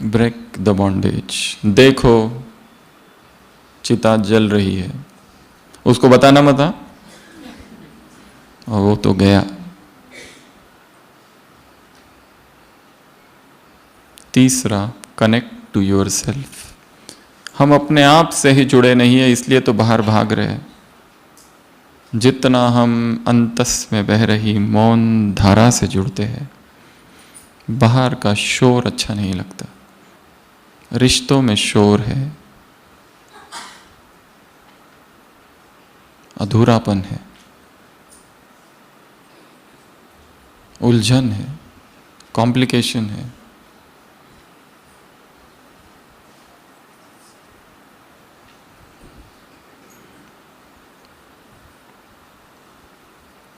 S1: Break the bondage. देखो चिता जल रही है, उसको बताना मत, और वो तो गया। तीसरा, कनेक्ट टू योर सेल्फ। हम अपने आप से ही जुड़े नहीं है, इसलिए तो बाहर भाग रहे हैं। जितना हम अंतस में बह रही मौन धारा से जुड़ते हैं, बाहर का शोर अच्छा नहीं लगता। रिश्तों में शोर है, अधूरापन है, उलझन है, कॉम्प्लिकेशन है।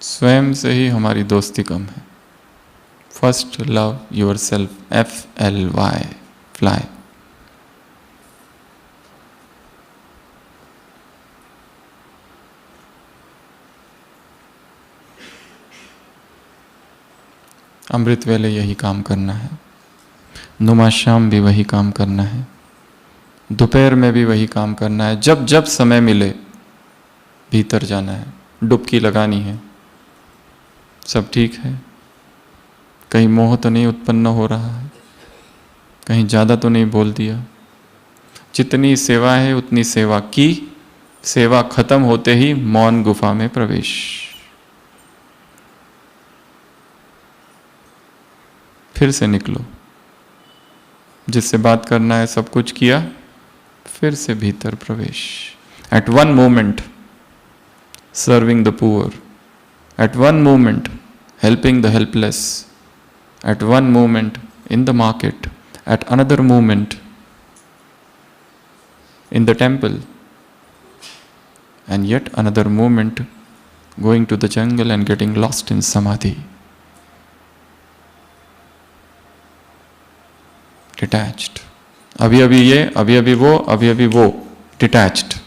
S1: स्वयं से ही हमारी दोस्ती कम है। First love yourself, FLY, fly. अमृत वेले यही काम करना है, नुमा शाम भी वही काम करना है, दोपहर में भी वही काम करना है। जब जब समय मिले भीतर जाना है, डुबकी लगानी है। सब ठीक है, कहीं मोह तो नहीं उत्पन्न हो रहा है, कहीं ज़्यादा तो नहीं बोल दिया। जितनी सेवा है उतनी सेवा की। सेवा खत्म होते ही मौन गुफा में प्रवेश। फिर से निकलो, जिससे बात करना है सब कुछ किया, फिर से भीतर प्रवेश। At one moment serving the poor, at one moment helping the helpless, at one moment in the market, at another moment in the temple, and yet another moment going to the jungle and getting lost in samadhi. Detached. अभी अभी ये, अभी अभी वो, अभी अभी वो, detached.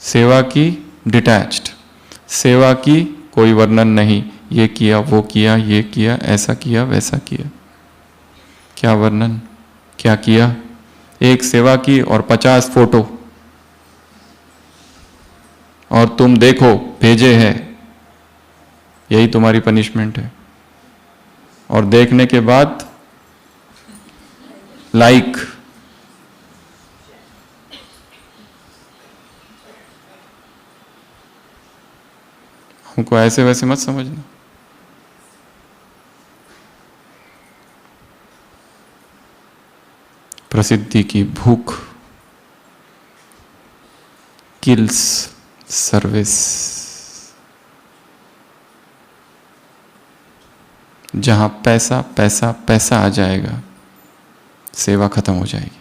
S1: सेवा की, डिटैच्ड। सेवा की कोई वर्णन नहीं, ये किया, वो किया, ये किया, ऐसा किया, वैसा किया। क्या वर्णन, क्या किया? एक सेवा की और 50 फोटो, और तुम देखो भेजे हैं, यही तुम्हारी पनिशमेंट है। और देखने के बाद लाइक, हमको ऐसे वैसे मत समझना। प्रसिद्धि की भूख किल्स सर्विस। जहां पैसा पैसा पैसा आ जाएगा, सेवा खत्म हो जाएगी।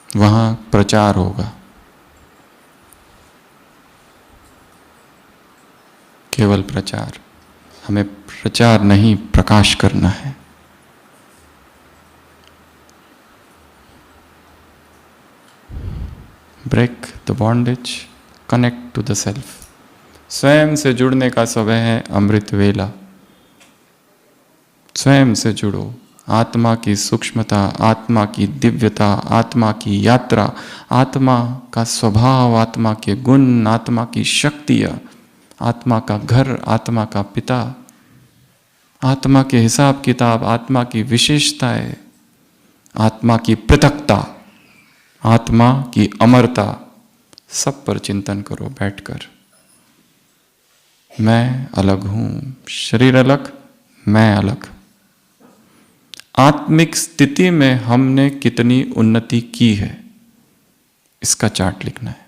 S1: वहां प्रचार होगा, केवल प्रचार। हमें प्रचार नहीं, प्रकाश करना है। Break the bondage, connect to the self. स्वयं से जुड़ने का समय है अमृत वेला। स्वयं से जुड़ो। आत्मा की सूक्ष्मता, आत्मा की दिव्यता, आत्मा की यात्रा, आत्मा का स्वभाव, आत्मा के गुण, आत्मा की शक्तियां, आत्मा का घर, आत्मा का पिता, आत्मा के हिसाब किताब, आत्मा की विशेषताएं, आत्मा की पृथकता, आत्मा की अमरता, सब पर चिंतन करो बैठकर। मैं अलग हूं, शरीर अलग, मैं अलग। आत्मिक स्थिति में हमने कितनी उन्नति की है, इसका चार्ट लिखना है।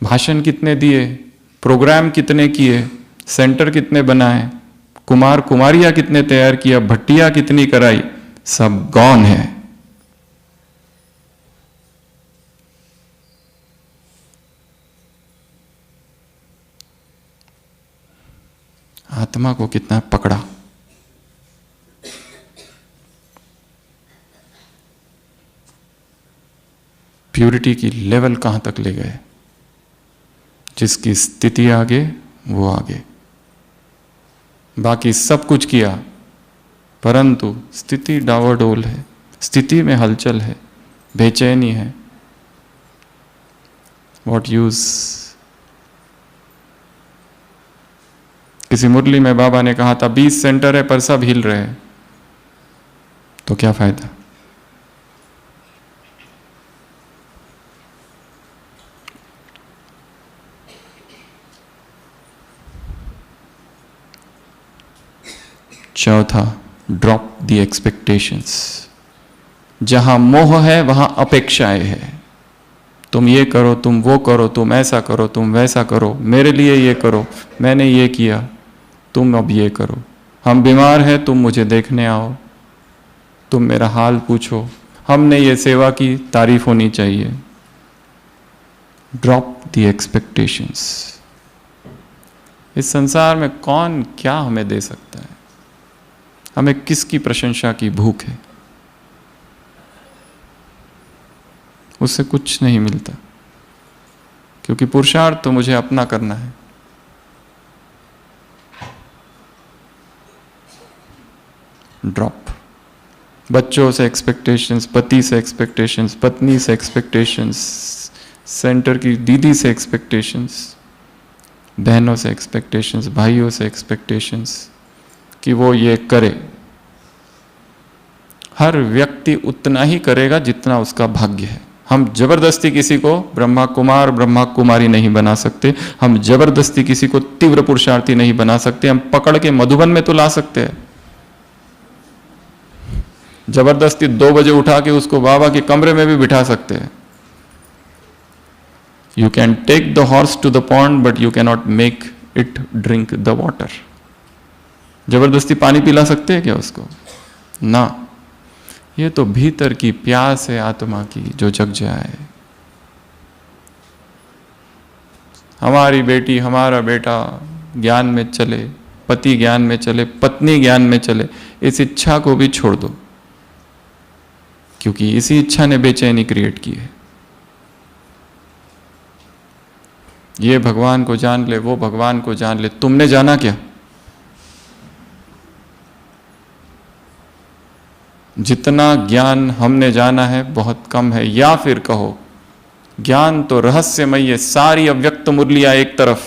S1: भाषण कितने दिए, प्रोग्राम कितने किए, सेंटर कितने बनाए, कुमार कुमारियां कितने तैयार किया, भट्टियां कितनी कराई, सब गौन है। आत्मा को कितना पकड़ा, प्यूरिटी की लेवल कहां तक ले गए। जिसकी स्थिति आगे वो आगे, बाकी सब कुछ किया परंतु स्थिति डावाडोल है, स्थिति में हलचल है, बेचैनी है। What use. किसी मुरली में बाबा ने कहा था 20 सेंटर है पर सब हिल रहे हैं, तो क्या फायदा। चौथा, ड्रॉप द एक्सपेक्टेशंस। जहां मोह है वहां अपेक्षाएं है। तुम ये करो, तुम वो करो, तुम ऐसा करो, तुम वैसा करो, मेरे लिए ये करो, मैंने ये किया, तुम अब ये करो, हम बीमार हैं तुम मुझे देखने आओ, तुम मेरा हाल पूछो, हमने ये सेवा की, तारीफ होनी चाहिए। Drop the expectations. इस संसार में कौन क्या हमें दे सकता है, हमें किसकी प्रशंसा की भूख है, उससे कुछ नहीं मिलता, क्योंकि पुरुषार्थ तो मुझे अपना करना है। ड्रॉप। बच्चों से एक्सपेक्टेशंस, पति से एक्सपेक्टेशंस, पत्नी से एक्सपेक्टेशंस, सेंटर की दीदी से एक्सपेक्टेशंस, बहनों से एक्सपेक्टेशंस, भाइयों से एक्सपेक्टेशंस कि वो ये करे। हर व्यक्ति उतना ही करेगा जितना उसका भाग्य है। हम जबरदस्ती किसी को ब्रह्मा कुमार ब्रह्मा कुमारी नहीं बना सकते, हम जबरदस्ती किसी को तीव्र पुरुषार्थी नहीं बना सकते। हम पकड़ के मधुबन में तो ला सकते हैं, जबरदस्ती 2 बजे उठा के उसको बाबा के कमरे में भी बिठा सकते हैं। You can take the horse to the pond but you can not make it drink the water. जबरदस्ती पानी पिला सकते हैं क्या उसको? ना। ये तो भीतर की प्यास है आत्मा की जो जग जाए। हमारी बेटी हमारा बेटा ज्ञान में चले, पति ज्ञान में चले, पत्नी ज्ञान में चले, इस इच्छा को भी छोड़ दो, क्योंकि इसी इच्छा ने बेचैनी क्रिएट की है। ये भगवान को जान ले, वो भगवान को जान ले, तुमने जाना क्या? जितना ज्ञान हमने जाना है बहुत कम है, या फिर कहो ज्ञान तो रहस्यमय है। सारी अव्यक्त मुरलियां एक तरफ,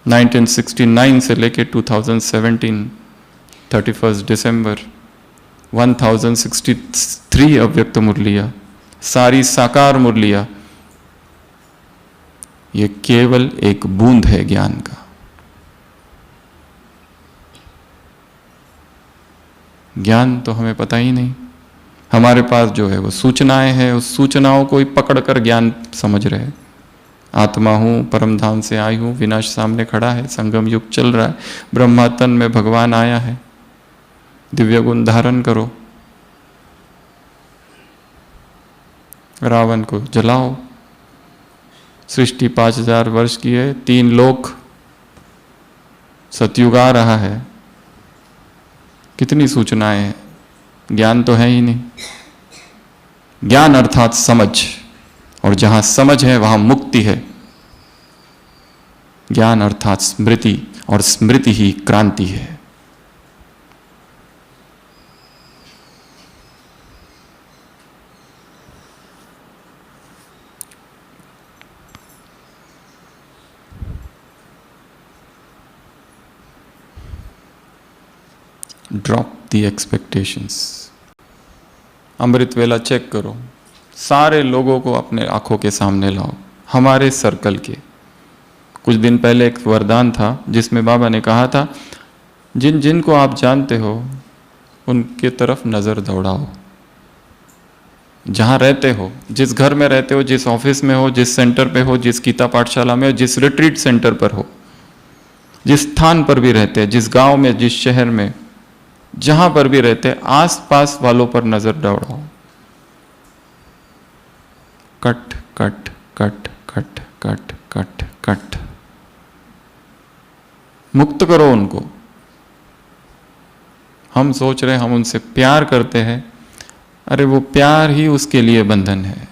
S1: 1969 से लेके 2017 31 दिसंबर 1063 अव्यक्त मुरलियां, सारी साकार मुरलियां, ये केवल एक बूंद है ज्ञान का। ज्ञान तो हमें पता ही नहीं। हमारे पास जो है वो सूचनाएं हैं, उस सूचनाओं को ही पकड़कर ज्ञान समझ रहे हैं। आत्मा हूं, परम धाम से आई हूं, विनाश सामने खड़ा है, संगम युग चल रहा है, ब्रह्मातन में भगवान आया है, दिव्य गुण धारण करो, रावण को जलाओ। सृष्टि 5000 वर्ष की है, 3 लोक, सतयुग आ रहा है, कितनी सूचनाएं हैं, ज्ञान तो है ही नहीं। ज्ञान अर्थात समझ, और जहां समझ है वहां मुक्ति है। ज्ञान अर्थात स्मृति, और स्मृति ही क्रांति है। Drop the expectations. अमृत वेला चेक करो, सारे लोगों को अपने आंखों के सामने लाओ, हमारे सर्कल के, कुछ दिन पहले एक वरदान था जिसमें बाबा ने कहा था, जिन जिन को आप जानते हो उनके तरफ नज़र दौड़ाओ। जहाँ रहते हो, जिस घर में रहते हो, जिस ऑफिस में हो, जिस सेंटर पे हो, जिस गीता पाठशाला में हो, जिस रिट्रीट सेंटर पर हो, जिस स्थान पर भी रहते हैं, जिस गांव में, जिस शहर में, जहां पर भी रहते हैं, आस पास वालों पर नजर दौड़ाओ। Cut cut cut cut cut cut cut, मुक्त करो उनको। हम सोच रहे हम उनसे प्यार करते हैं, अरे वो प्यार ही उसके लिए बंधन है।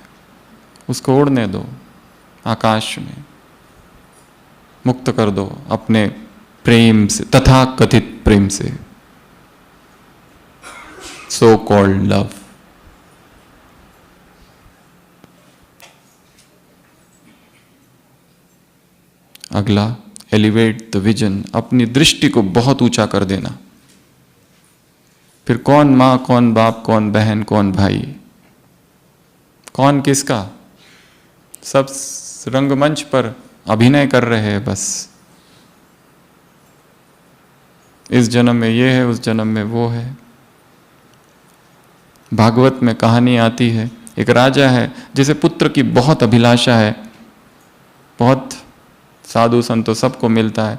S1: उसको उड़ने दो आकाश में, मुक्त कर दो अपने प्रेम से, तथा कथित प्रेम से, सो कॉल्ड लव। अगला, एलिवेट द विजन, अपनी दृष्टि को बहुत ऊंचा कर देना। फिर कौन मां, कौन बाप, कौन बहन, कौन भाई, कौन किसका, सब रंगमंच पर अभिनय कर रहे हैं बस। इस जन्म में ये है, उस जन्म में वो है। भागवत में कहानी आती है, एक राजा है जिसे पुत्र की बहुत अभिलाषा है, बहुत साधु संतों सबको मिलता है।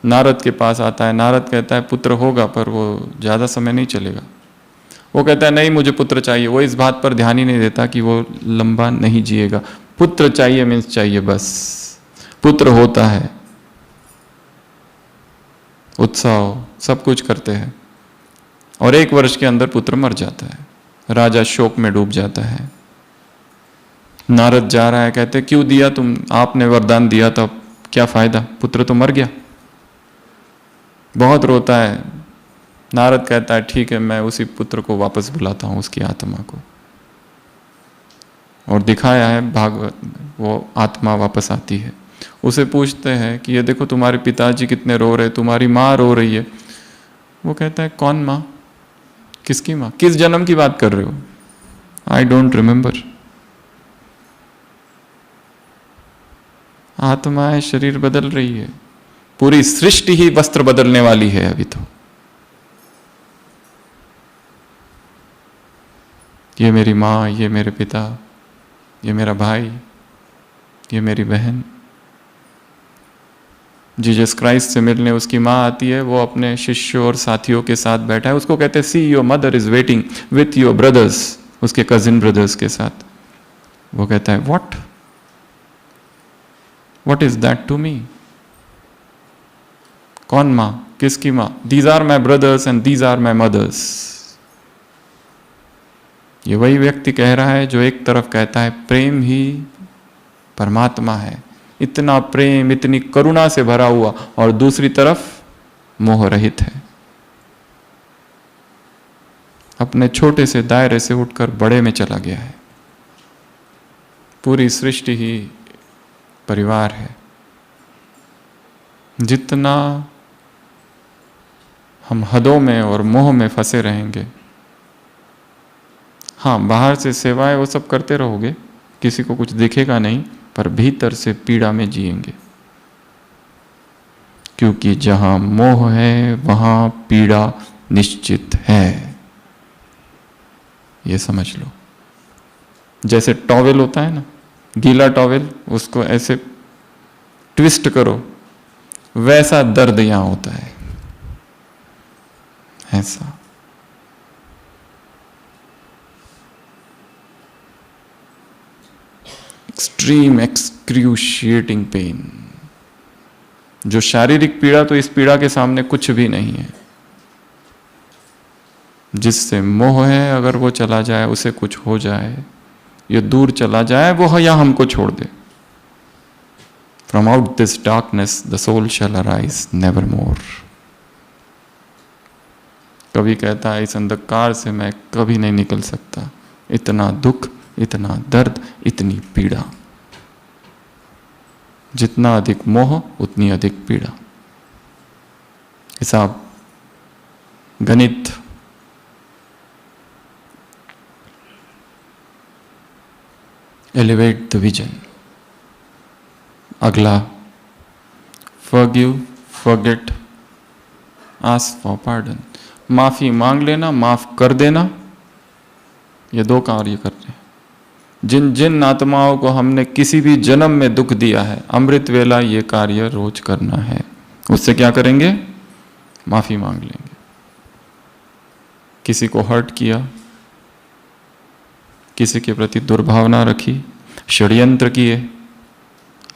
S1: नारद के पास आता है, नारद कहता है पुत्र होगा पर वो ज़्यादा समय नहीं चलेगा। वो कहता है नहीं मुझे पुत्र चाहिए। वो इस बात पर ध्यान ही नहीं देता कि वो लंबा नहीं जिएगा। पुत्र चाहिए मीन्स चाहिए बस। पुत्र होता है, उत्सव सब कुछ करते हैं, और 1 वर्ष के अंदर पुत्र मर जाता है। राजा शोक में डूब जाता है। नारद जा रहा है, कहते क्यों दिया तुम, आपने वरदान दिया था, क्या फायदा, पुत्र तो मर गया। बहुत रोता है। नारद कहता है ठीक है, मैं उसी पुत्र को वापस बुलाता हूं, उसकी आत्मा को। और दिखाया है भागवत में, वो आत्मा वापस आती है। उसे पूछते हैं कि ये देखो तुम्हारे पिताजी कितने रो रहे, तुम्हारी माँ रो रही है। वो कहता है कौन माँ, किसकी माँ, किस जन्म की बात कर रहे हो, आई डोंट रिमेंबर। आत्माएं शरीर बदल रही है, पूरी सृष्टि ही वस्त्र बदलने वाली है अभी तो। ये मेरी माँ, ये मेरे पिता, ये मेरा भाई, ये मेरी बहन। जीसस क्राइस्ट से मिलने उसकी माँ आती है, वो अपने शिष्यों और साथियों के साथ बैठा है। उसको कहते हैं see your mother is waiting with your brothers, उसके कजिन ब्रदर्स के साथ। वो कहता है what, what is that to me. कौन माँ, किसकी माँ, these are my brothers and these are my mothers. ये वही व्यक्ति कह रहा है जो एक तरफ कहता है प्रेम ही परमात्मा है, इतना प्रेम, इतनी करुणा से भरा हुआ, और दूसरी तरफ मोह रहित है। अपने छोटे से दायरे से उठकर बड़े में चला गया है। पूरी सृष्टि ही परिवार है। जितना हम हदों में और मोह में फंसे रहेंगे, हाँ बाहर से सेवाएं वो सब करते रहोगे, किसी को कुछ दिखेगा नहीं, पर भीतर से पीड़ा में जिएंगे। क्योंकि जहां मोह है वहां पीड़ा निश्चित है, ये समझ लो। जैसे टॉवेल होता है ना, गीला टॉवेल, उसको ऐसे ट्विस्ट करो, वैसा दर्द यहां होता है, ऐसा। Extreme excruciating pen. जो शारीरिक पीड़ा, तो इस पीड़ा के सामने कुछ भी नहीं है। जिससे मोह है, अगर वो चला जाए, उसे कुछ हो जाए, ये दूर चला जाए, वो या हमको छोड़ दे। From out this darkness the soul shall arise never more. कभी कहता है इस अंधकार से मैं कभी नहीं निकल सकता, इतना दुख, इतना दर्द, इतनी पीड़ा। जितना अधिक मोह उतनी अधिक पीड़ा। हिसाब, गणित। Elevate the vision. अगला, forgive, forget, ask for pardon. माफी मांग लेना, माफ कर देना, ये दो कार्य करने हैं। जिन जिन आत्माओं को हमने किसी भी जन्म में दुख दिया है, अमृत वेला ये कार्य रोज करना है। उससे क्या करेंगे? माफी मांग लेंगे। किसी को हर्ट किया, किसी के प्रति दुर्भावना रखी, षड्यंत्र किए,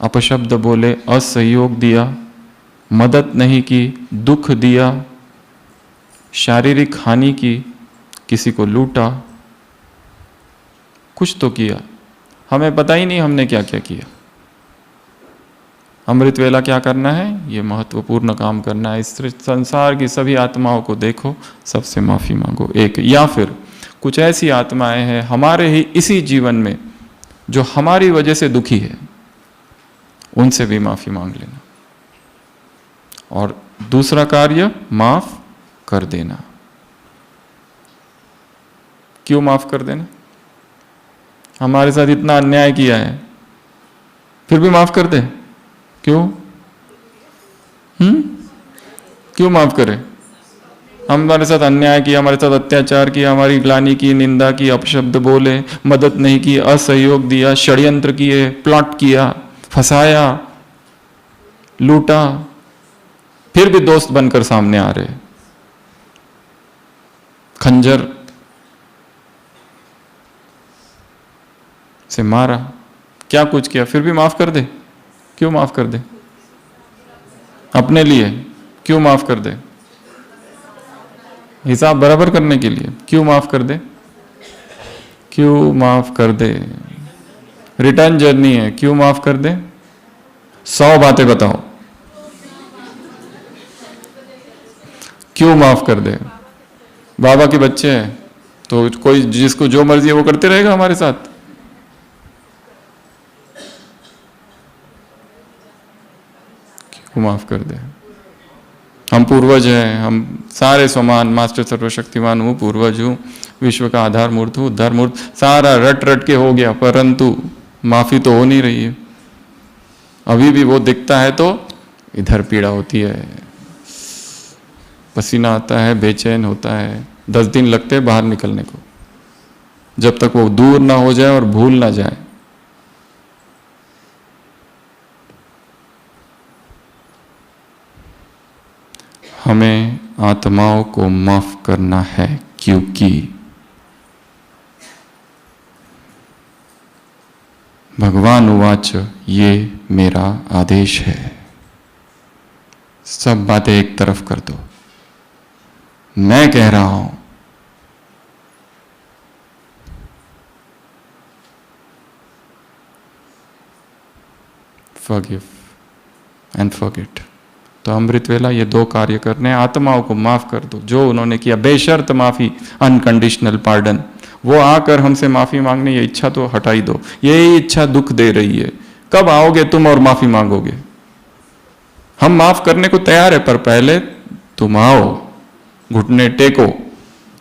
S1: अपशब्द बोले, असहयोग दिया, मदद नहीं की, दुख दिया, शारीरिक हानि की, किसी को लूटा, कुछ तो किया, हमें पता ही नहीं हमने क्या क्या किया। अमृत वेला क्या करना है? ये महत्वपूर्ण काम करना है। इस संसार की सभी आत्माओं को देखो, सबसे माफी मांगो। एक या फिर कुछ ऐसी आत्माएं हैं हमारे ही इसी जीवन में जो हमारी वजह से दुखी है, उनसे भी माफी मांग लेना। और दूसरा कार्य, माफ कर देना। क्यों माफ कर देना? हमारे साथ इतना अन्याय किया है, फिर भी माफ कर दे? क्यों? क्यों माफ करें? हमारे साथ अन्याय किया, हमारे साथ अत्याचार किया, हमारी ग्लानि की, निंदा की, अपशब्द बोले, मदद नहीं की, असहयोग दिया, षड्यंत्र किए, प्लॉट किया, फंसाया, लूटा, फिर भी दोस्त बनकर सामने आ रहे, खंजर से मारा, क्या कुछ किया, फिर भी माफ कर दे? क्यों माफ कर दे? अपने लिए। क्यों माफ कर दे? हिसाब बराबर करने के लिए। क्यों माफ कर दे? क्यों माफ कर दे? रिटर्न जर्नी है, क्यों माफ कर दे? 100 बातें बताओ क्यों माफ कर दे। बाबा के बच्चे हैं तो कोई जिसको जो मर्जी है वो करते रहेगा हमारे साथ। क्यों माफ कर दे? हम पूर्वज हैं, हम सारे समान, मास्टर सर्वशक्तिमान हूँ, पूर्वज हूँ, विश्व का आधार मूर्त हूँ, उद्धार मूर्त, सारा रट रट के हो गया, परंतु माफी तो हो नहीं रही है। अभी भी वो दिखता है तो इधर पीड़ा होती है, पसीना आता है, बेचैन होता है, 10 दिन लगते हैं बाहर निकलने को, जब तक वो दूर ना हो जाए और भूल ना जाए। हमें आत्माओं को माफ करना है, क्योंकि भगवान उवाच, ये मेरा आदेश है। सब बातें एक तरफ कर दो, मैं कह रहा हूं। Forgive and forget. तो अमृत वेला ये 2 कार्य करने, आत्माओं को माफ कर दो जो उन्होंने किया, बेशर्त माफी, अनकंडीशनल पार्डन। वो आकर हमसे माफी मांगने, ये इच्छा तो हटाई दो, यही इच्छा दुख दे रही है। कब आओगे तुम और माफी मांगोगे? हम माफ करने को तैयार है, पर पहले तुम आओ, घुटने टेको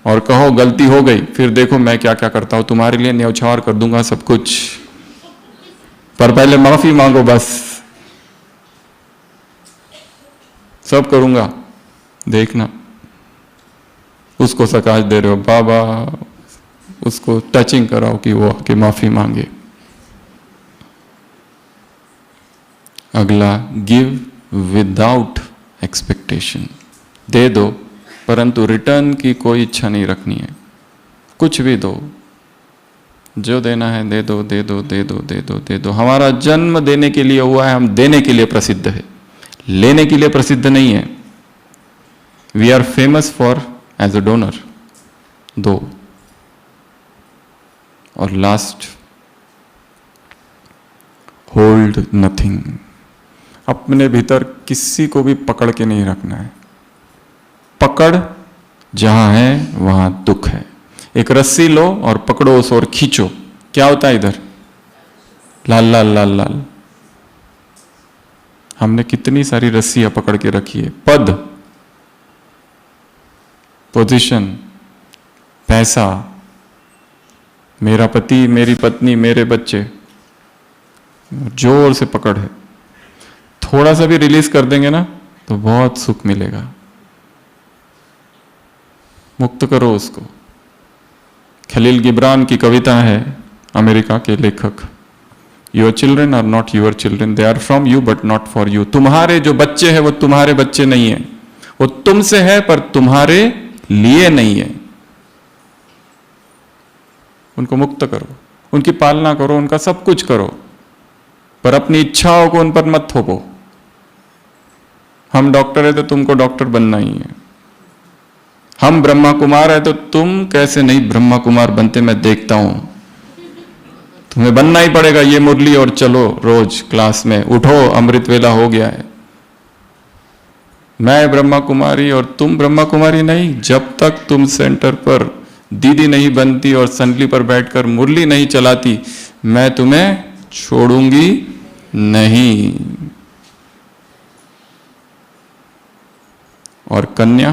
S1: और कहो गलती हो गई, फिर देखो मैं क्या क्या करता हूं, तुम्हारे लिए न्यौछावर कर दूंगा सब कुछ, पर पहले माफी मांगो। बस सब करूंगा, देखना। उसको सकाश दे रहे हो बाबा, उसको टचिंग कराओ कि वो आके माफी मांगे। अगला, गिव विदाउट एक्सपेक्टेशन। दे दो परंतु रिटर्न की कोई इच्छा नहीं रखनी है। कुछ भी दो, जो देना है दे दो, दे दो, दे दो, दे दो, दे दो। हमारा जन्म देने के लिए हुआ है, हम देने के लिए प्रसिद्ध है, लेने के लिए प्रसिद्ध नहीं है। We are famous for as a donor. दो। और लास्ट, होल्ड नथिंग। अपने भीतर किसी को भी पकड़ के नहीं रखना है। पकड़ जहां है वहां दुख है। एक रस्सी लो और पकड़ो उस और खींचो, क्या होता है इधर? लाल लाल लाल लाल। हमने कितनी सारी रस्सियां पकड़ के रखी है। पद, पोजीशन, पैसा, मेरा पति, मेरी पत्नी, मेरे बच्चे, जोर से पकड़ है। थोड़ा सा भी रिलीज कर देंगे ना तो बहुत सुख मिलेगा। मुक्त करो उसको। खलील गिब्रान की कविता है, अमेरिका के लेखक, your children are not your children, they are from you but not for you. तुम्हारे जो बच्चे हैं वो तुम्हारे बच्चे नहीं है, वो तुमसे है पर तुम्हारे लिए नहीं है। उनको मुक्त करो, उनकी पालना करो, उनका सब कुछ करो, पर अपनी इच्छाओं को उन पर मत थोपो। हम डॉक्टर है तो तुमको डॉक्टर बनना ही है, हम ब्रह्मा कुमार है तो तुम कैसे नहीं ब्रह्मा कुमार बनते, मैं देखता हूं, तुम्हें बनना ही पड़ेगा। ये मुरली और चलो रोज क्लास में, उठो अमृत वेला हो गया है। मैं ब्रह्मा कुमारी और तुम ब्रह्मा कुमारी नहीं, जब तक तुम सेंटर पर दीदी नहीं बनती और संडली पर बैठकर मुरली नहीं चलाती, मैं तुम्हें छोड़ूंगी नहीं। और कन्या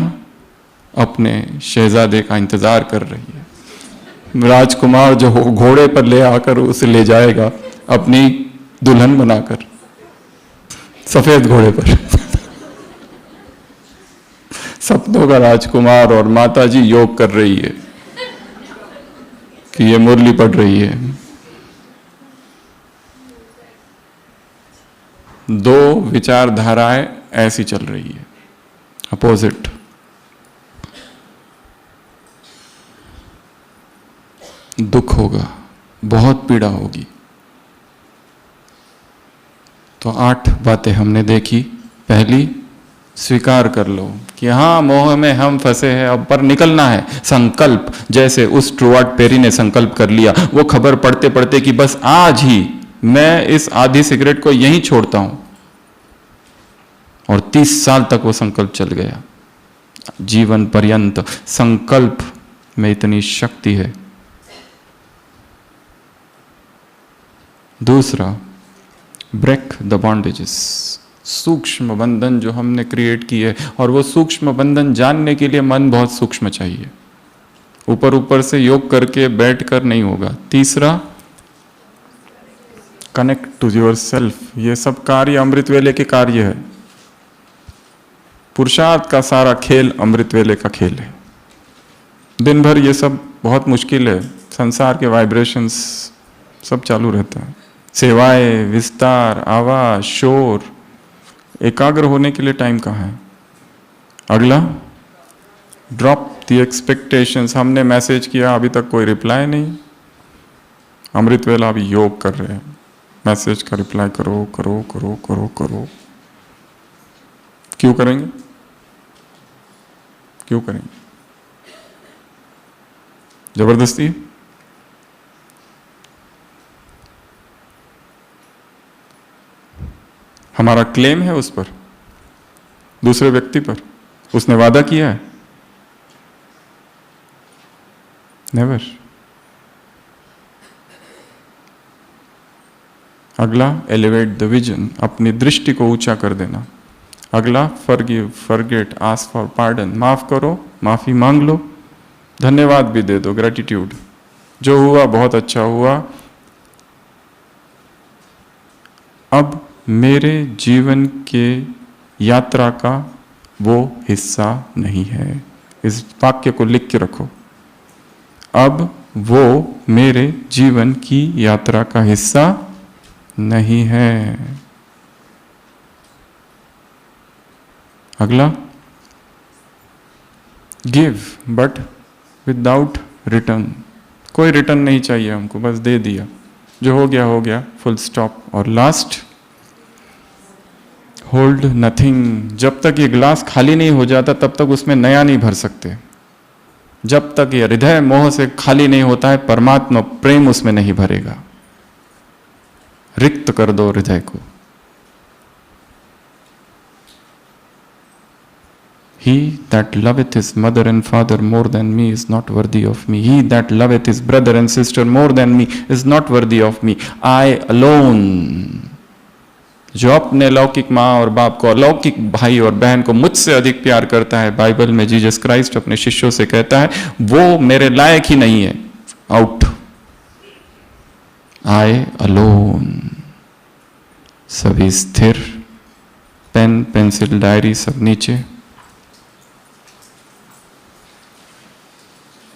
S1: अपने शहजादे का इंतजार कर रही है। राजकुमार जो घोड़े पर ले आकर उसे ले जाएगा अपनी दुल्हन बनाकर, सफेद घोड़े पर। सपनों का राजकुमार और माताजी योग कर रही है कि ये मुरली पढ़ रही है। दो विचारधाराएं ऐसी चल रही है, अपोजिट। दुख होगा, बहुत पीड़ा होगी। तो 8 बातें हमने देखी। पहली, स्वीकार कर लो कि हाँ मोह में हम फंसे हैं, अब पर निकलना है। संकल्प, जैसे उस स्टुअर्ट पेरी ने संकल्प कर लिया, वो खबर पढ़ते पढ़ते कि बस आज ही मैं इस आधी सिगरेट को यहीं छोड़ता हूं, और 30 साल तक वो संकल्प चल गया। जीवन पर्यंत संकल्प में इतनी शक्ति है। दूसरा, ब्रेक द बॉन्डेजेस, सूक्ष्म बंधन जो हमने क्रिएट किए, और वो सूक्ष्म बंधन जानने के लिए मन बहुत सूक्ष्म चाहिए, ऊपर ऊपर से योग करके बैठ कर नहीं होगा। तीसरा, कनेक्ट टू योर सेल्फ। ये सब कार्य अमृत वेले के कार्य है। पुरुषार्थ का सारा खेल अमृत वेले का खेल है। दिन भर ये सब बहुत मुश्किल है, संसार के वाइब्रेशंस सब चालू रहता है, सेवाएं, विस्तार, आवाज, शोर, एकाग्र होने के लिए टाइम कहाँ है। अगला, ड्रॉप द एक्सपेक्टेशंस। हमने मैसेज किया, अभी तक कोई रिप्लाई नहीं। अमृत वेला अभी योग कर रहे हैं, मैसेज का रिप्लाई करो करो करो करो करो। क्यों करेंगे? क्यों करेंगे? जबरदस्ती? हमारा क्लेम है उस पर, दूसरे व्यक्ति पर, उसने वादा किया है? नेवर। अगला, एलिवेट द विजन, अपनी दृष्टि को ऊंचा कर देना। अगला, forgive, forget, ask for pardon, माफ करो, माफी मांग लो, धन्यवाद भी दे दो, ग्रेटिट्यूड। जो हुआ बहुत अच्छा हुआ, अब मेरे जीवन के यात्रा का वो हिस्सा नहीं है। इस वाक्य को लिख के रखो, अब वो मेरे जीवन की यात्रा का हिस्सा नहीं है। अगला, गिव बट विदाउट रिटर्न। कोई रिटर्न नहीं चाहिए हमको, बस दे दिया, जो हो गया, फुल स्टॉप। और लास्ट, होल्ड नथिंग। जब तक ये ग्लास खाली नहीं हो जाता तब तक उसमें नया नहीं भर सकते। जब तक ये हृदय मोह से खाली नहीं होता है, परमात्मा प्रेम उसमें नहीं भरेगा। रिक्त कर दो हृदय को। He that loveth his mother and father more than me is not worthy of me. He that loveth his brother and sister more than me is not worthy of me. I alone. जो अपने लौकिक माँ और बाप को, अलौकिक भाई और बहन को मुझसे अधिक प्यार करता है, बाइबल में जीसस क्राइस्ट अपने शिष्यों से कहता है, वो मेरे लायक ही नहीं है। आउट। I alone. सभी स्थिर, पेन पेंसिल डायरी सब नीचे।